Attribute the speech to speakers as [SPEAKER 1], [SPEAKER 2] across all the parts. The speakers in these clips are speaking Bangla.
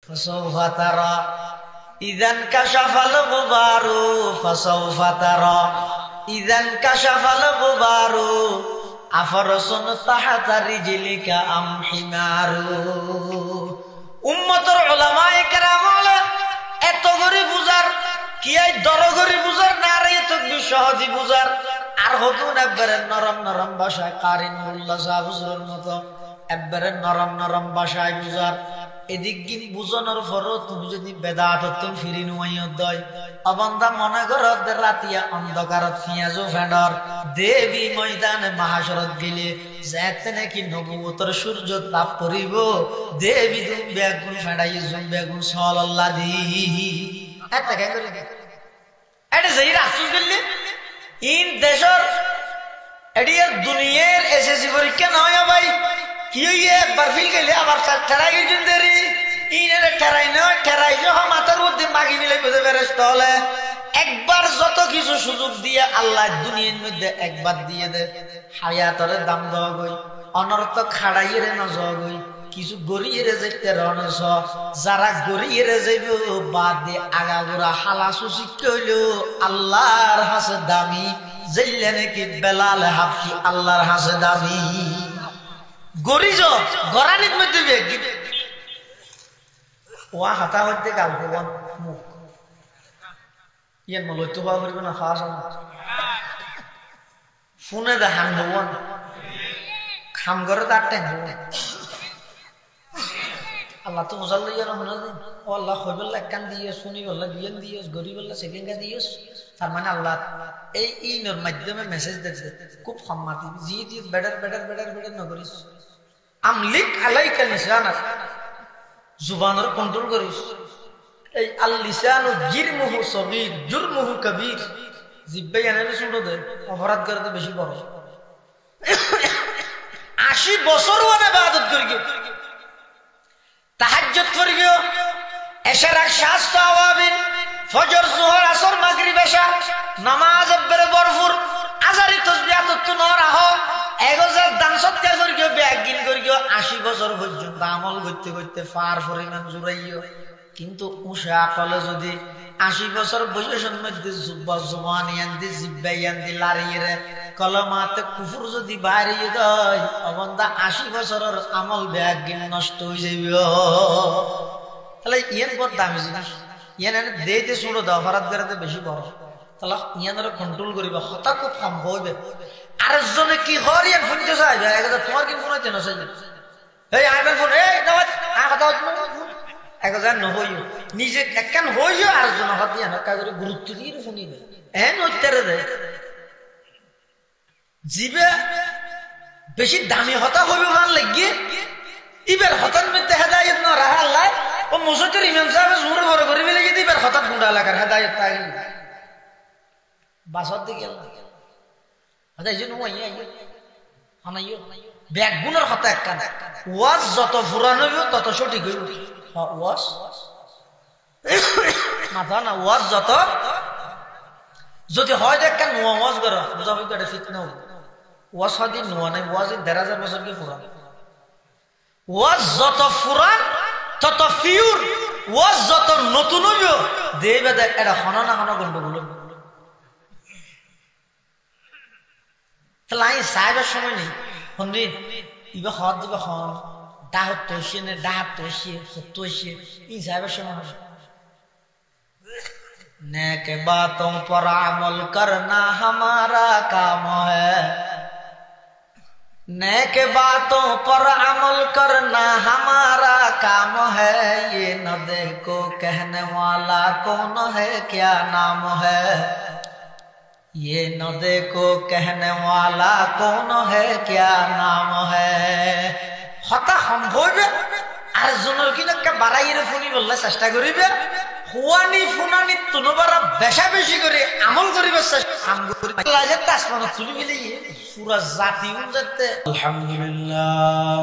[SPEAKER 1] ফাসাউফা তারা ইযান কাশাফাল গুবারু ফাসাউফা তারা ইযান কাশাফাল গুবারু আফরসুন তাহতা রিজলিকা আম হিমারু। উম্মতের উলামায়ে কেরাম বলেন এত গরি বুঝার কি এই দরগরি বুঝার না রে এত সহজি বুঝার আর হতুন একবারে নরম নরম ভাষায় কারিন মোল্লা সাহেব হুজুরের মতো একবারে নরম নরম ভাষায় বুঝার এদিক গিন বুঝানোর পরও তুমি যদি বেদাত তুমি ফিরি নুয়াইয় দয় অবন্ধা মনে করো রাতিয়া অন্ধকারত ফিয়াজো ফেডর দেবী ময়দানে মহাশরত গেলে যেতে নাকি নবুয়তর সূর্য তাপ করিব দেবী তুমি বেগুন ফেডাই বেগুন সাল্লাল্লাহ দি এত কেন করে এটা যেই রাসূল দিল্লি ইন দেশর এডিয়ার দুনিয়ার এসএসসি পরীক্ষা নয় ভাই কি হইয়ে একবার ফিল গেলে আবার ঠেরাই গেছেন দেরি ইনের ঠেরাই নয় ঠেরাই যখন মাথার মধ্যে মাগি নিলে বুঝে বেরোতে হলে একবার যত কিছু সুযোগ দিয়ে আল্লাহ দুনিয়ার মধ্যে একবার দিয়ে দে হায়াতরে দাম দেওয়া গই অনর্থ খাড়াইয়ে ন যাওয়া গই কিছু গড়িয়ে যেতে রনস যারা গড়িয়ে যাইব বাদ দিয়ে আগাগোড়া হালাসু শিখতে হইল আল্লাহর হাসে দামি জেলে নাকি বেলাল হাফসি আল্লাহর হাসে দামি গরিজ গরানিত মধ্যে ওয়া হাতা হইতে গাল দেবন মুখ ইয়ান মলই তো হওয়া করিব না খাস ফোনে দেখান দেবন খাম করে তার টাইম আল্লাহ তো মজাল লইয়া রহনা দিন ও আল্লাহ হইবল্লা একখান দিয়েস শুনি বললা বিয়ান দিয়েস গরিব বললা সেকেন্ডা দিয়েস তার মানে আল্লাহ এই ইনোর মাধ্যমে মেসেজ দেখছে খুব সম্মাতি জি জি বেডার বেডার বেডার বেডার নগরিস আমলিক আলাইকা লিসানাক জুবানের কন্ট্রোল করিস এই আল লিসানু জিরমুহু সগীর জুরমুহু কবীর জিব্বে জানেন শুনো দে অপরাধ করে তো বেশি বড় 80 বছর ওয়ানে ইবাদত করিও তাহাজ্জুদ করিও এশার শাস তাওয়াবিন ফজর যোহর আসর মাগরিব এশা নামাজ এবারে ভরপুর আজারি তাসবিহাত তো নরাহ এগোজার দান সত্যা করিও ব্যাগিন করিও 80 বছর পর্যন্ত আমল করতে করতে ফার পরিমাণ জুড়াইও কিন্তু উশা আকলে যদি 80 বছর বয়সের মধ্যে জুব্বা জওয়ানি আনদি জিব্বাই আনদি লারিয়ে কলমাতে কুফর যদি বাড়িয়ে দেয় অবন্দা 80 বছরের আমল ব্যাগিন নষ্ট হয়ে যাবে তাহলে ইয়ান বড় দামি জিনিস ইয়ান দেইতে শুনো দাও অপরাধ করতে বেশি বড় তাহলে ইয়ানরে কন্ট্রোল করিবা হতা খুব কম হইবে আরেকজনে কি হরিয়ান শুনতে চাইবে একদা তোমার কি মনে হচ্ছে না চাইবে এই আইবেন ফোন এই দাওয়াত আ কথা একদা নহইও নিজে একখান হইও আরেকজন হাত দিয়া না কাজে গুরুত্ব দিয়ে শুনিবে এন উত্তরে দে জিবে বেশি দামি হতা হইবে মান লাগিয়ে ইবের হতার মধ্যে হেদায়েত না রাহা আল্লাহ ও মুসজিদের ইমাম সাহেব জোরে বড় করে বলে কি ইবের হতাত গুন্ডা লাগার হেদায়েত তাই বাসত দিকে আদা ইজু নয় আইও আনাইও ব্যাগ গুণের হতা একখান ওয়াজ যত পুরানো হইব তত সঠিক হইব ওয়াজ মাথা না ওয়াজ যত যদি হয় একখান নোয়া ওয়াজ করো বুঝা হইতো এটা ফিতনা হবে ওয়াজ হাদি নোয়া নাই ওয়াজ 1000 বছর কি পুরান ওয়াজ যত পুরান তত পিওর ওয়াজ যত নতুন হইব দেবে দেখ এটা হনা না হনা গন্ডগোল তাহলে আমি সাহেবের সময় নেই শুনবি ইবা হত দিবা হন ডাহত তৈশে নে ডাহাত তৈশে তৈশে ই সাহেবের সময় হবে नेक बातों पर अमल करना हमारा काम है नेक बातों पर अमल करना हमारा काम है ये न देखो कहने वाला कौन है क्या नाम है ये न देखो कहने वाला कौन है क्या नाम है হতা সম্ভব আর জনের কি না বাড়াইরে ফোনি বললে চেষ্টা করিবে হুয়ানি ফুনানি তুনবারা বেশা বেশি করে আমল করিবে চেষ্টা আম করি লাগে তাসমান তুলি মিলে পুরা জাতি উনতে আলহামদুলিল্লাহ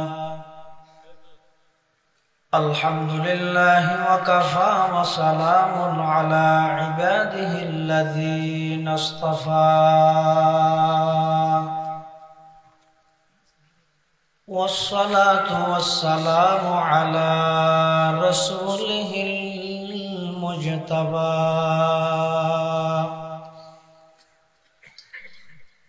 [SPEAKER 1] আলহামদুলিল্লাহি ওয়া কাফা ওয়া সালামুন আলা ইবাদিহিল্লাযীনা ইসতাফা والصلاة والسلام على رسوله المجتبى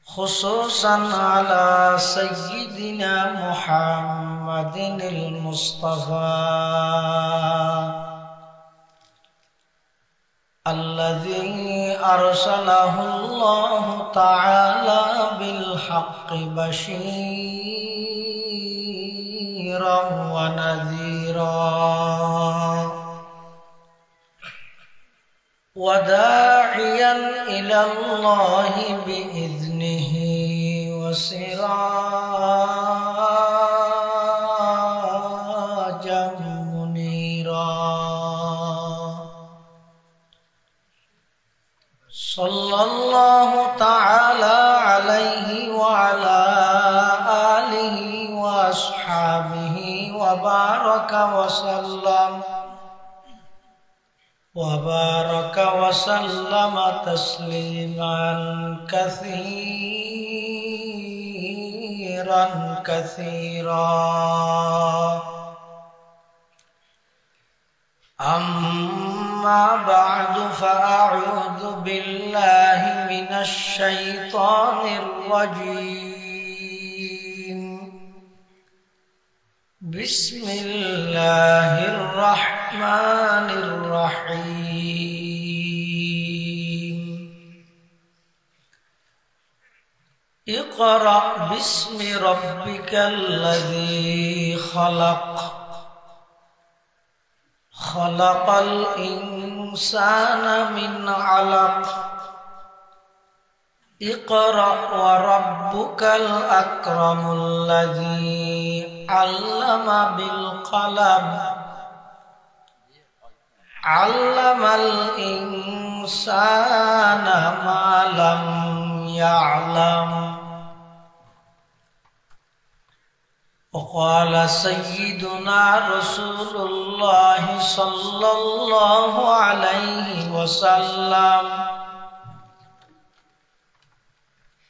[SPEAKER 1] خصوصا على سيدنا محمد المصطفى الذي أرسله الله تعالى بالحق بشيرا ونذيرا وداعيا إلى الله بإذنه وسراجا منيرا صلى الله تعالى عليه وعلى آله وأصحابه وبارك وسلم تسليما كثيرا أما بعد فأعوذ بالله من الشيطان الرجيم بسم الله الرحمن الرحيم اقرأ باسم ربك الذي خلق الإنسان من علق اقرأ وربك الأكرم الذي علم بالقلم علم الإنسان ما لم يعلم وقال سيدنا رسول الله صلى الله عليه وسلم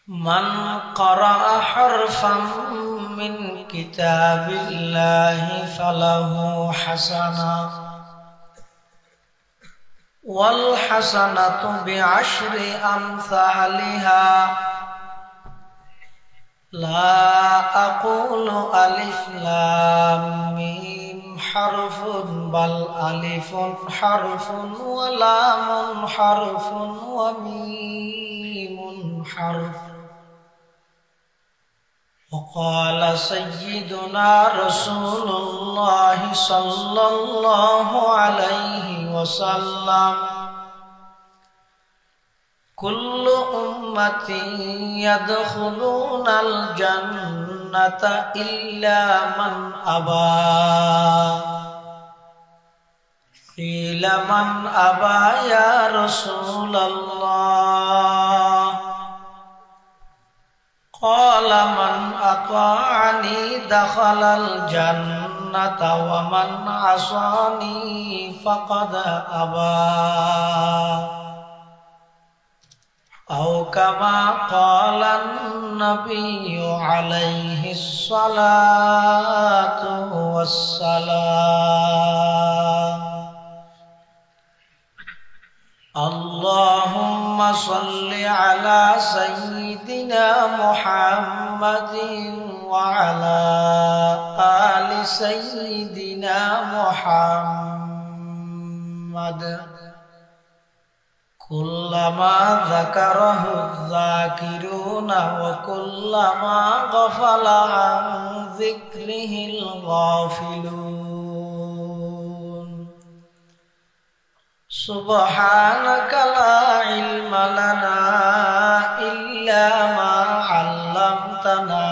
[SPEAKER 1] من قرأ حرفا من كتاب الله فله حسنة والحسنة بعشر أمثالها لا أقول ألف لام ميم حرف بل ألف حرف ولام حرف وميم حرف وقال سيدنا رسول الله صلى الله عليه وسلم كل أمتي يدخلون الجنة إلا من أبى قيل من أبى يا رسول الله قال من أطاعني دخل الجنة ومن عصاني فقد أبى أو كما قال النبي عليه الصلاة والسلام اللهم صل على سيدنا محمد وعلى آل سيدنا محمد كلما ذكره الذاكرون وكلما غفل عن ذكره الغافلون سبحانك لا علم لنا إلا ما علمتنا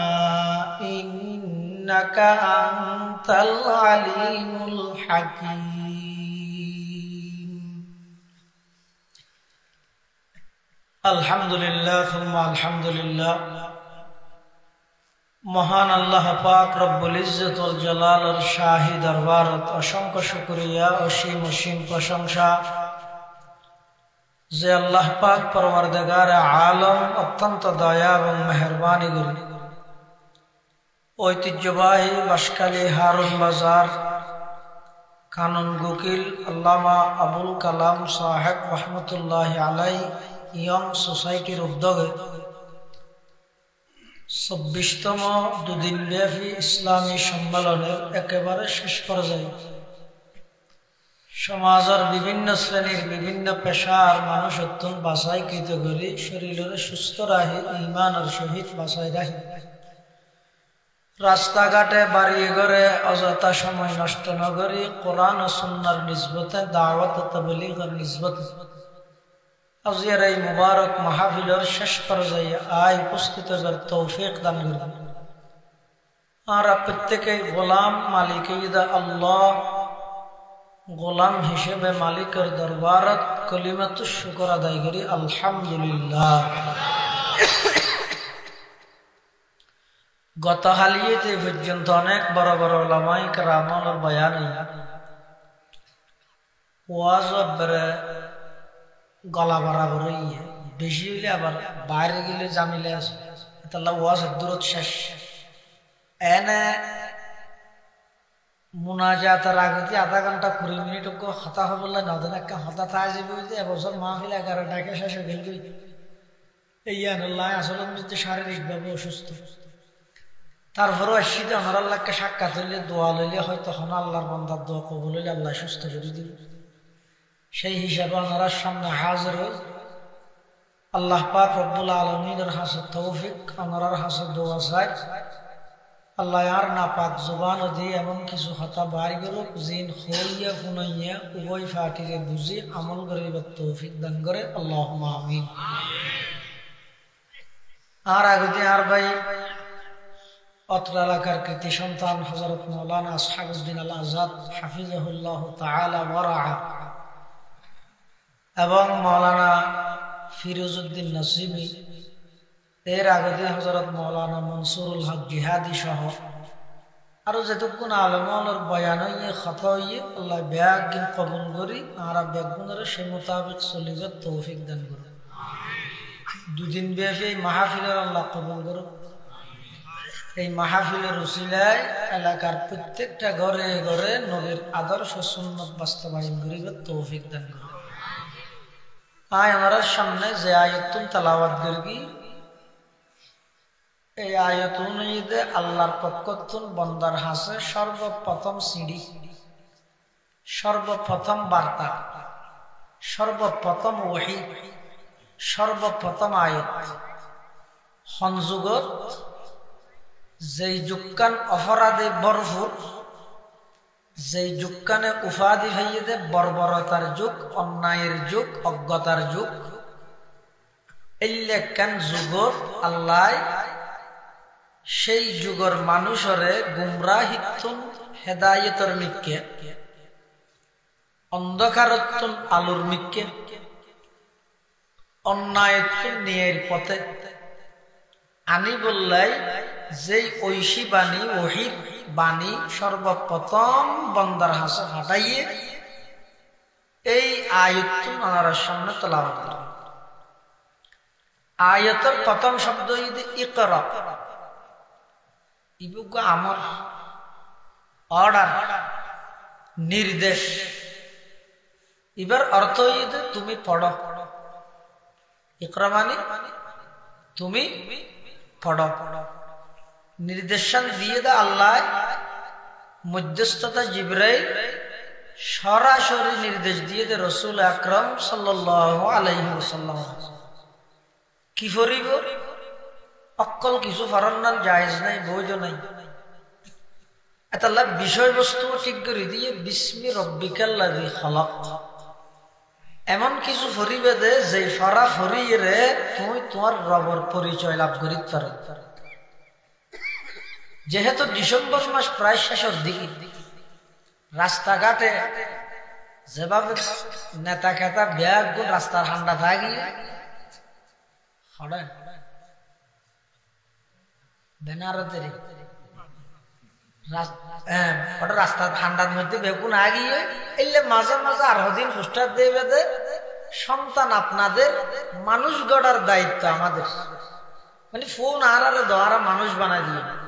[SPEAKER 1] إنك أنت العليم الحكيم আলহামদুলিল্লাহ সুম্মা আলহামদুলিল্লাহ। মহান আল্লাহ পাক রব্বুল ইজ্জত ওয়াল জালালের শাহী দরবারত অসংখ্য শুকরিয়া, অসীম অসীম প্রশংসা যে আল্লাহ পাক পরওয়ারদিগার আলম অত্যন্ত দয়া এবং মেহেরবানি করি ঐতিহ্যবাহী বাঁশখালী হারুন বাজার কানন গুকিল আল্লামা আবুল কালাম সাহেব রহমতুল্লাহ আলাই ইয়ং সোসাইটির উদ্যোগে ২৪তম দুদিনব্যাপী ইসলামী সম্মেলনের একেবারে শেষ পর্যায়ে সমাজের বিভিন্ন শ্রেণীর বিভিন্ন পেশার মানুষ অত্যন্ত বাছাইকৃত করি শরীরের সুস্থ রাখি ইমানের সহিত বাছাই রাখি রাস্তাঘাটে বাড়ি ঘরে অযথা সময় নষ্ট না করি কোরআন ও সুন্নাহর নিসবতে দাওয়াত ও তাবলীগের নিসবতে আজকের এই মুবারক মাহফিলের শেষ পর্যায়ে আয় উপস্থিত হবার তৌফিক দান করুন। আমরা প্রত্যেকেই গোলাম মালিক আল্লাহ গোলাম হিসেবে মালিকের দরবারত কলিমাতুশ শুকর আদায় করি আলহামদুলিল্লাহ। গত হালিয়েতে পর্যন্ত অনেক বড় বড় ওলামায়ে কেরামের বয়ান ওয়াজ গলা বরাবর বেশি হইলে আবার বাইরে গেলে জামিলে আছে তাহলে ওয়াজ দূরত শেষ এনে মুনাজাতের আগে আধা ঘন্টা 20 মিনিট হতা হবলে না দেন একটা হতা থাকা যাবে যে এবছর মাহফিল 11টাকে শেষ হয়ে গেল এই আল্লাহ আসলে শারীরিকভাবে অসুস্থ তারপরেও আসিতে আমার আল্লাহকে সাক্ষাৎ হইলে দোয়া লইলে হয়তো তখন আল্লাহর বান্দার দোয়া কবুল হইলে আল্লাহ সুস্থ করে দিল সেই হিসাবে ওনারা সামনে হাজির হই আল্লাহ পাক রব্বুল আলামিনের হাসে তৌফিক ওনার হাসে দোয়া চাই আল্লাহ আর না পাক জবান দিয়ে এমন কিছু হতা বাড়ি গেল জিন হইয়া ফুনাইয়া উভয় ফাটিরে বুঝি আমল করিবার তৌফিক দান করে আল্লাহুম্মা আমিন। আর আগে আর ভাই অত্র এলাকার কৃতি সন্তান হযরত মাওলানা আসহাবুদ্দিন আল আজাদ হাফিজাহুল্লাহ তাআলা ওয়া রাআ এবং মাওলানা ফিরোজউদ্দিন নসিবী এর আগে হযরত মাওলানা মনসুরুল হক জিহাদি সহ আরো যেটুকুন আলেমের বয়ান হইয়ে কথা হইয়ে আল্লাহ ব্যাগিন কবুল করি আর ব্যাগুনের সে মোতাবেক চলিবার তৌফিক দান করুন। দুদিন ব্যাপী এই মাহফিলের আল্লাহ কবুল করুন। এই মাহফিলের উসিলায় এলাকার প্রত্যেকটা ঘরে ঘরে নবীর আদর্শ সুন্নাত বাস্তবায়ন করিবার তৌফিক দান করুন। আয় আমার সামনে যে আয়াতুল তেলাওয়াত করি এই আয়াতুল ঈদে আল্লাহর পক্ষতুন বন্দার হাসে সর্বপ্রথম সিঁড়ি সর্বপ্রথম বার্তা সর্বপ্রথম ওহী সর্বপ্রথম আয়াত সংযোগত যেই যুগকান অপরাধে ভরপুর যেই যুগকানে উপাধি হইয়ে দে বর্বরতার যুগ অন্যায়ের যুগ অজ্ঞতার যুগ এল্লেকান যুগত আল্লাহ সেই যুগর মানুষরে গুমরাহিতুন হেদায়েতর মিক্কে অন্ধকারতুন আলোর মিক্কে অন্যায়তুন ন্যায়ের পথে আনি বললাই যেই ঐশী বাণী ওহী বাণী সর্বপ্রথম বন্দার হাসে হাঁটাইয়ে এই আয়াতুন ওনার সামনে তেলাওয়াত করেন। আয়াতের প্রথম শব্দ ঈদ ইকরা ইবুক আমর অর্ডার নির্দেশ এবার অর্থ ঈদ তুমি পড়ো ইকরা মানে তুমি পড়ো নির্দেশন দিয়ে দে আল্লাহ মধ্যস্থতা জিবরাইল সরাসরি নির্দেশ দিয়ে দে রাসূল আকরাম সাল্লাল্লাহু আলাইহি ওয়াসাল্লাম কি করিব অকল কিছু ফারান্নার জায়েজ নাই বৈধ নাই আল্লাহ বিষয়বস্তু ঠিক করে দিয়ে বিসমি রব্বিকাল্লাযী খালাক এমন কিছু ফরিবে দে যে ফরা ফরিয়ে তুমি তোমার রবের পরিচয় লাভ করিতে পারো। যেহেতু ডিসেম্বর মাস প্রায় শেষের দিকে রাস্তাঘাটে যেভাবে নেতা খেতা ব্যাগ রাস্তার ঠান্ডা থাকি রাস্তার ঠান্ডার মধ্যে বেগুন আগিয়ে এলে মাঝে মাঝে আরো দিন পোস্টার দেবে দে সন্তান আপনাদের মানুষ গড়ার দায়িত্ব আমাদের মানে ফোন আর দোয়ারা মানুষ বানাই দিয়ে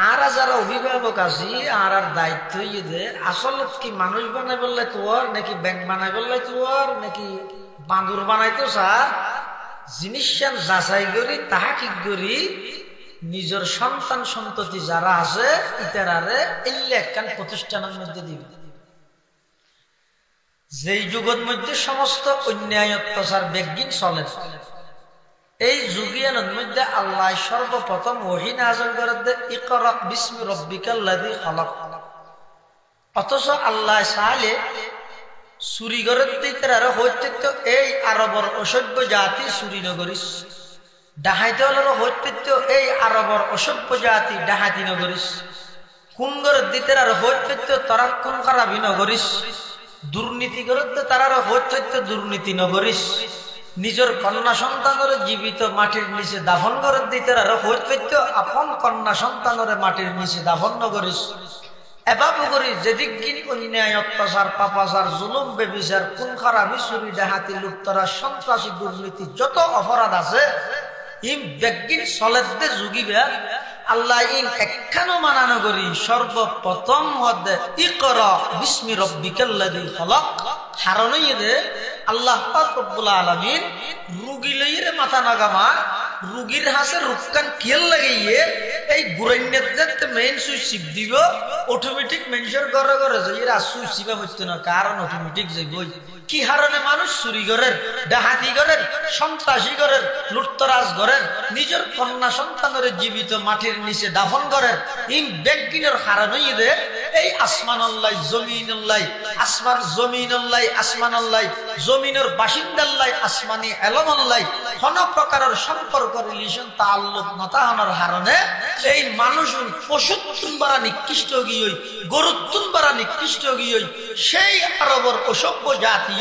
[SPEAKER 1] আর যারা অভিভাবক আছি আর দায়িত্ব ইয়ে আসলে কি মানুষ বানাই বললে তোর নাকি ব্যাংক বানাই বললে তোর নাকি বাঁদুর বানাইতো স্যার জিনিস যাচাই করি তাহা কি করি নিজের সন্তান সন্ততি যারা আছে ইতারারে এলে একখান প্রতিষ্ঠানের মধ্যে দিবে যেই যুগের মধ্যে সমস্ত অন্যায় অত্যাচার বেগিন চলে এই যুগিয়ানের মধ্যে আল্লাহ সর্বপ্রথম ওহী নাযিল করে দে ইকরা বিসমি রাব্বিকাল্লাযী খালাক অথচ আল্লাহ চাইলে চুরি করে দিতে হইতে তো এই আরবর অসভ্য জাতি চুরি নগরিস ডাহাইতে হলেও হইতে তো এই আরবর অসভ্য জাতি ডাহাতি নগরিস খুন করে দিতে হইতে তো তারা খুন খারাপি নগরিস দুর্নীতি করে তারা হইতে তো দুর্নীতি নগরিস নিজের কন্যা সন্তানের জীবিত মাটির নিচে দাফন করে দিতে হইতে তো আপন কন্যা সন্তানের মাটির নিচে দাফন নগরিস এভাবে করি যেদিক গিনি অন্যায় অত্যাচার পাপাচার জুলুম বেবিচার খুন খারাপি চুরি ডাহাতি লুপ্তরা সন্ত্রাসী দুর্নীতি যত অপরাধ আছে ইম বেগিন চলেতে যুগিবে আল্লাহ ইন একখানো মানানো করি সর্বপ্রথম হদে ইকরা বিসমি রাব্বিকাল্লাযী খালাক হারনই দে আল্লাহ পাক রব্বুল আলামিন রুগী লইরে মাথা নাগামা রুগীর হাসে রুকান কিল লাগাইয়ে এই গুরাইনেতে মেইন সুইচ চিপ দিব অটোমেটিক মেনশন করে করে যে এরা সুইচ চিপা হইতো না কারণ অটোমেটিক যাইবই কি হারনে মানুষ চুরি করেন ডাহাতি করেন সন্ত্রাসী করেন লুটতরাজ করেন নিজের কন্যা সন্তানের জীবিত মাটির নিচে দাফন করেন ইন বেগিনের হারানই দে এই আসমান আল্লাহ জমিন আল্লাহ আসমান জমিন আল্লাহ আসমান আল্লাহ জমিনের বাসিন্দা আল্লাহ আসমানি এলম আল্লাহ কোন প্রকারের সম্পর্ক রিলেশন তাআল্লুক নতাহানোর হারনে এই মানুষ পশুত্তুন বারা নিকৃষ্ট গিয়ে গরুত্তুন বারা নিকৃষ্ট গিয়ে সেই আরবর অসভ্য জাতি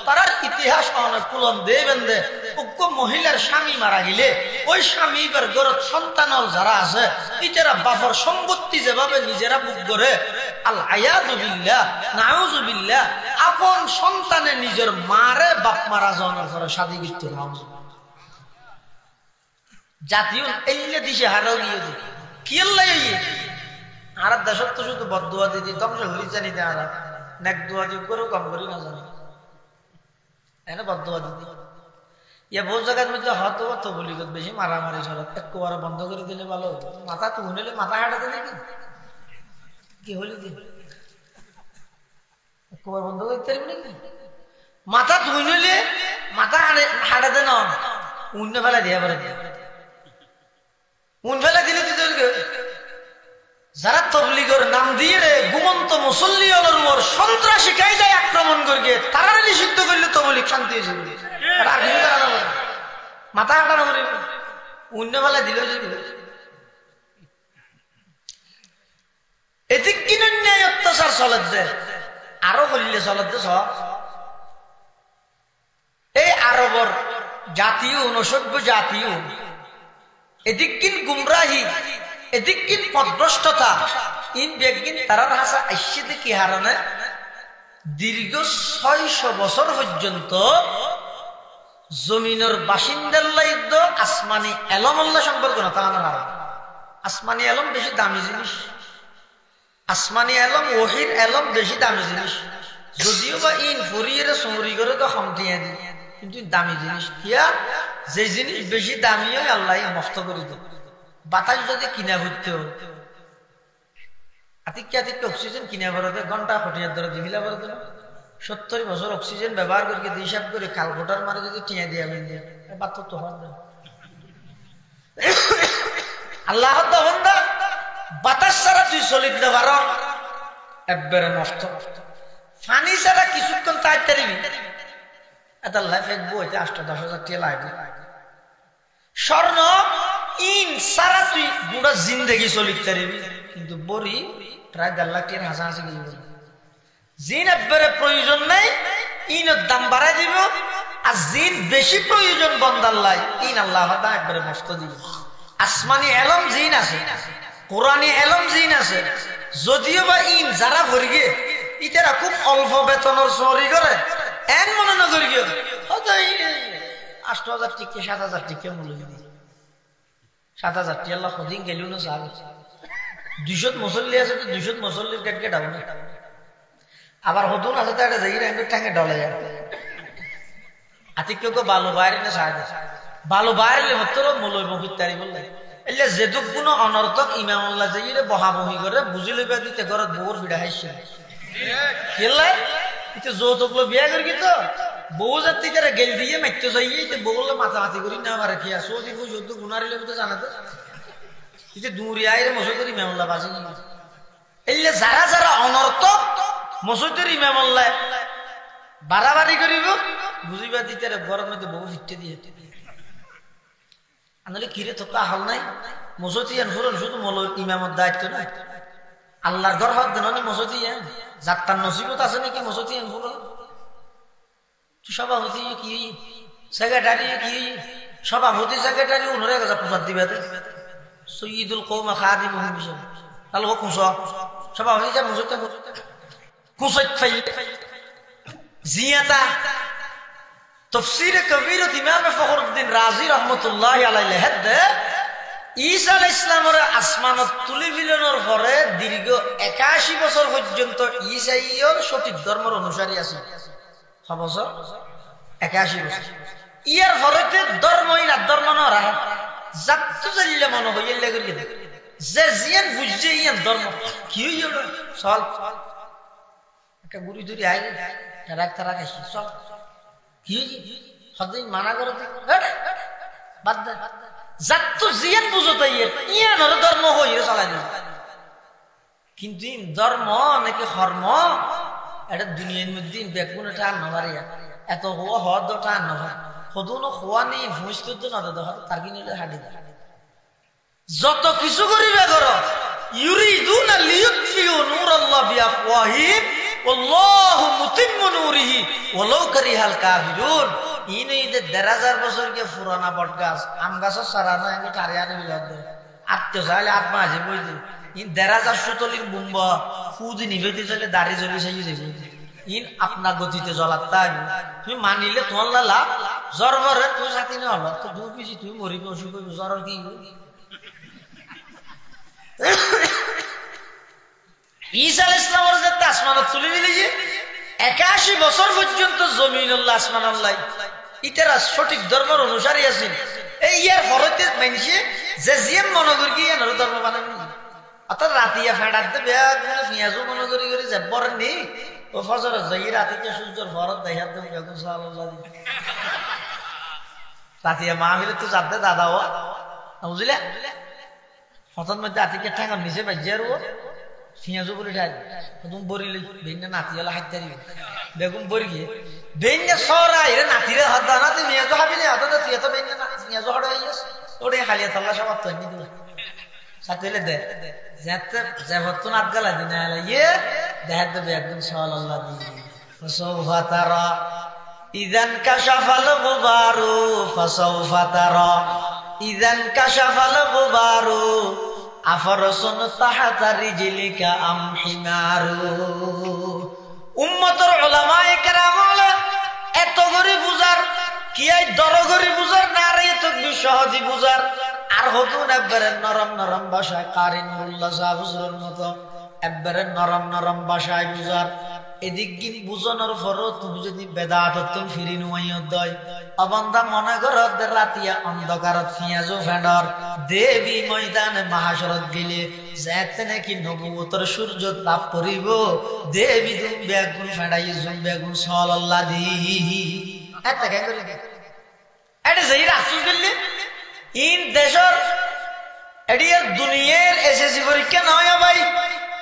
[SPEAKER 1] তারার ইতিহাস অনেক পুলন দেবেন দে উগ্র মহিলার স্বামী মারা গেলে ওই স্বামী গরত সন্তান যারা আছে ইতারা বাপর সম্পত্তি যেভাবে নিজেরা বুক করে আল আয়াযু বিল্লাহ নাউযু বিল্লাহ আপন সন্তানে নিজের মারে বাপ মারা জনের পরে শাদী করতে নাউযু জাতীয় এইলে দিশে হারাও গিয়ে দি কি আল্লাহ আর দেশত তো শুধু বদদুয়া দিদি ধ্বংস হরি জানি না আর নেক দোয়া দি করো কম করি না জানি এনে বদদুয়া দিদি ইয়া বহু জায়গার মধ্যে হতো তো বলি বেশি মারামারি চলে একবারে বন্ধ করে দিলে ভালো মাথা তো হুনেলে মাথা হাঁটাতে নাকি কি হলি দি একবার বন্ধ করতে পারবি নাকি মাথা ধুইলে মাথা হাঁটাতে না উন্নে ফেলা দিয়া পারে উন ফেলা দিলে দিতে যারা তবলিগের নাম দিয়ে রে ঘুমন্ত মুসল্লি হলোর উপর সন্ত্রাসী কায়দায় আক্রমণ করিয়ে তারা নিষিদ্ধ করলে তবলিগ শান্তি হয়েছে মাথা হাঁটানো করে অন্য বেলা দিল এতে কিনে ন্যায় অত্যাচার চলে আরো বললে চলে সব এই আরবর জাতীয় অনসভ্য জাতীয় এদিক কিন গুমরাহি এদিক কিন পদভ্রষ্টতা ইন বেগিন তারার হাসা আইসে দেখি হারানে দীর্ঘ 600 বছর পর্যন্ত জমিনের বাসিন্দার লাইদ আসমানি এলম আল্লাহ সম্পর্ক না তা না আসমানি এলম বেশি দামি জিনিস আসমানি এলম ওহির এলম বেশি দামি জিনিস যদিও বা ইন ফরিয়ে চৌরি করে তো খামটিয়া দি কিন্তু দামি জিনিস কিয়া যে জিনিস বেশি দামি হয় আল্লাহ নষ্ট করে দেয় বাতাস যদি কিনা ঘুরতে আতিকে আতিকে অক্সিজেন কিনা বেরোতে ঘন্টা খটিয়ার ধরে দিবিলা বেরোতে 70 বছর অক্সিজেন ব্যবহার করে হিসাব করে কালঘোটার মারে যদি টিয়া দিয়ে আমি বাত তো হওয়ার আল্লাহ বাতাস ছাড়া তুই চলিত না পারো একবারে নষ্ট পানি ছাড়া কিছুক্ষণ তাড়াতাড়ি এটা লাইফ একবো 8-10,000 টাকা লাগবে স্বর্ণ ইন সারা তুই গোটা জিন্দেগি চলিত পারবি কিন্তু বড়ি প্রায় 1.5 লাখ টাকার হাসাহাসি গেছে জিন একবারে প্রয়োজন নেই ইনের দাম বাড়াই দিব আর জিন বেশি প্রয়োজন বন্দাল্লাই ইন আল্লাহ একবারে নষ্ট দিব আসমানি এলম জিন আছে কোরআনি এলম জিন আছে যদিও বা ইন যারা ভরগে ইতারা খুব অল্প বেতনের চুরি করে এন মনে না করি 8,000 টিকে 7,000 টিকে মূল্য দিয়ে 7,000 টি আল্লাহ কদিন গেল না 200 মুসল্লি আছে তো 200 মুসল্লির কেটে ডাবো না আবার হতুন আছে তো একটা জায়গায় একটু ঠ্যাঙ্গে ডলে যায় আতিক ভালো বাইরে না সাহায্য ভালো বাইরে হতো মূলই মহিতারি বললে এলে যেদুক কোনো অনর্থক ইমামুল্লাহ যাইরে বহাবহি করে বুঝি লইবা দিতে ঘরত বউর ভিড়া হাইছে কেলে এটা যৌতুক লো বিয়া করি তো বউ জাতি করে গেল দিয়ে মাইতে যাইয়ে তে বউলে মাথামাতি করি না পারে কি আছে ওদি বউ যৌতুক গুনারিলে তো জানা তো এটা দূরে আইরে মসজিদের ইমামুল্লাহ বাজি এলে যারা যারা অনর্থক মসজিদের ইমামুল্লাহ বাড়াবাড়ি করিব বুঝিবা দিতে ঘরের মধ্যে বউ ফিটতে দিয়ে আনলে কিরে তো হাল নাই মসজিদ ফুরন শুধু ইমামের দায়িত্ব নাই আল্লাহর ঘর হক দেন মসজিদ যাত্রার নসিবত আছে নাকি মসজিদ ফুরন সভাপতি কি সেক্রেটারি কি সভাপতি সেক্রেটারি 19,000 প্রসাদ দিবে সৈয়দুল কওমা খাদিমুহুম বিশাল তাহলে ও খুশ সভাপতি যা মসজিদ খুশত ফাই জিয়াতা তফসির কবির ইমাম ফখরুদ্দিন রাজি রহমতুল্লাহ আলাইহি হাদে ঈসা আলাইহিস সালামের আসমানত তুলি বিলনের পরে দীর্ঘ 81 বছর পর্যন্ত ঈসাইয়র সঠিক ধর্মের অনুসারী আছে কত বছর 81 বছর ইয়ার পরেতে ধর্মই না ধর্ম না রাখা জাতু জল্লে মনে হইলে করি যে জিয়ান বুঝছে ইয়ান ধর্ম কি হইল চল একটা গুরি ধরি আই তারা খাইছি চল কি সদিন মানা করে বাদ দে জাতু জিয়ান বুঝো তাই ইয়ানোর ধর্ম হইরে চালাই না কিন্তু ধর্ম নাকি কর্ম এটা দুনিয়ার মধ্যে বেগুন এটা আর নবারিয়া এত হওয়া হওয়ার দটা আর নবার সদুনো খোয়া নেই ভূমিষ্ঠ না দাদা তার কিনে হাঁটি যত কিছু করিবে করো ইউরিদুনা লিয়ুতফিউ নূরাল্লাহ বিআফওয়াহিহিম ওয়াল্লাহু মুতিম্মু নূরিহি ওয়ালাউ কারিহাল কাফিরুন ইনে 1000 বছর কে পুরানা বটগাছ আম গাছের সারানো এনে কারিয়ানে বিলাদ আত্মীয় চাইলে আত্মা আছে বুঝলি ইন 1000 সুতলির বুম্বা ফুদি নিবেদি চলে দাড়ি জ্বলি সাইয়ে যাবে ইন আপনা গতিতে জ্বলাতা তুমি মানিলে তোমার লাভ জ্বর ভরে তুই সাথে না হলো তো দুই পিছি তুই মরিবে অসুখ হইবে জ্বর কি ঈসা আলাইহিস সালামের যে আসমানত তুলে দিলে যে 81 বছর পর্যন্ত জমিনুল্লাহ আসমান আল্লাহ ইতারা সঠিক ধর্মের অনুসারী আছেন এই ইয়ার ফরতে মানছে যে জিএম মনগর কি এর ধর্ম বানানি অর্থাৎ রাতিয়া ফেডাতে বেয়া পিয়াজু মনগরি করে যাবার নেই ও ফজর যাই রাতে সূর্যের ফরত দেখার দেব বেগুন সাল্লাল্লাহু আলাইহি রাতিয়া মাহফিলে তো যাবে দাদাও বুঝলে হঠাৎ মধ্যে আতিকে ঠাঙ্গার নিচে বাজিয়ার ও পিয়াজু করে ঠাই তুমি বরিলে বেইনা নাতিয়ালা হাইতারি বেগুন বরিয়ে বেইনা সরা এর নাতিরে হাত দানা তুমি মিয়াজু হাবিলে হাত দা তুই তো বেইনা না মিয়াজু হড় হইয়াস ওরে খালিয়া তাল্লা সব তো নি দিল সাথেলে দে যাতে যাবত না গলা দিনা ইয়ে দেখাতে বেগুন সাল্লাল্লাহু আলাইহি ফাসাউফা তারা ইযান কাশাফাল গুবারু ফাসাউফা তারা ইযান কাশাফাল গুবারু আফরসুন তাহাতা রিজলিকা আম হিমারু উম্মতের উলামায়ে কেরাম এত গরি বুজার কি আই দর গরি বুজার না রে তো সহজি বুজার আর হতুন একবারে নরম নরম ভাষায় কারি নুরুল্লাহ সাহেব হুজুরের মতো একবারে নরম নরম ভাষায় বুজার এদিক গিন বুঝানোর পরও তুমি যদি বেদাত তুমি ফিরি নুয়াইয় দয় অবন্ধা মনে করো রাতিয়া অন্ধকারত ফিয়াজু ফেডর দেবী ময়দানে মহাশরত গেলে যেতে নাকি নবুয়তর সূর্য তাপ করিব দেবী তুমি বেগুন ফেডাই জুম বেগুন সাল্লাল্লাহু আলাইহি এত কেন করি এটা যেই রাসূল গেলে ইন দেশর এডিয়ার দুনিয়ার এসএসসি পরীক্ষা নয় ভাই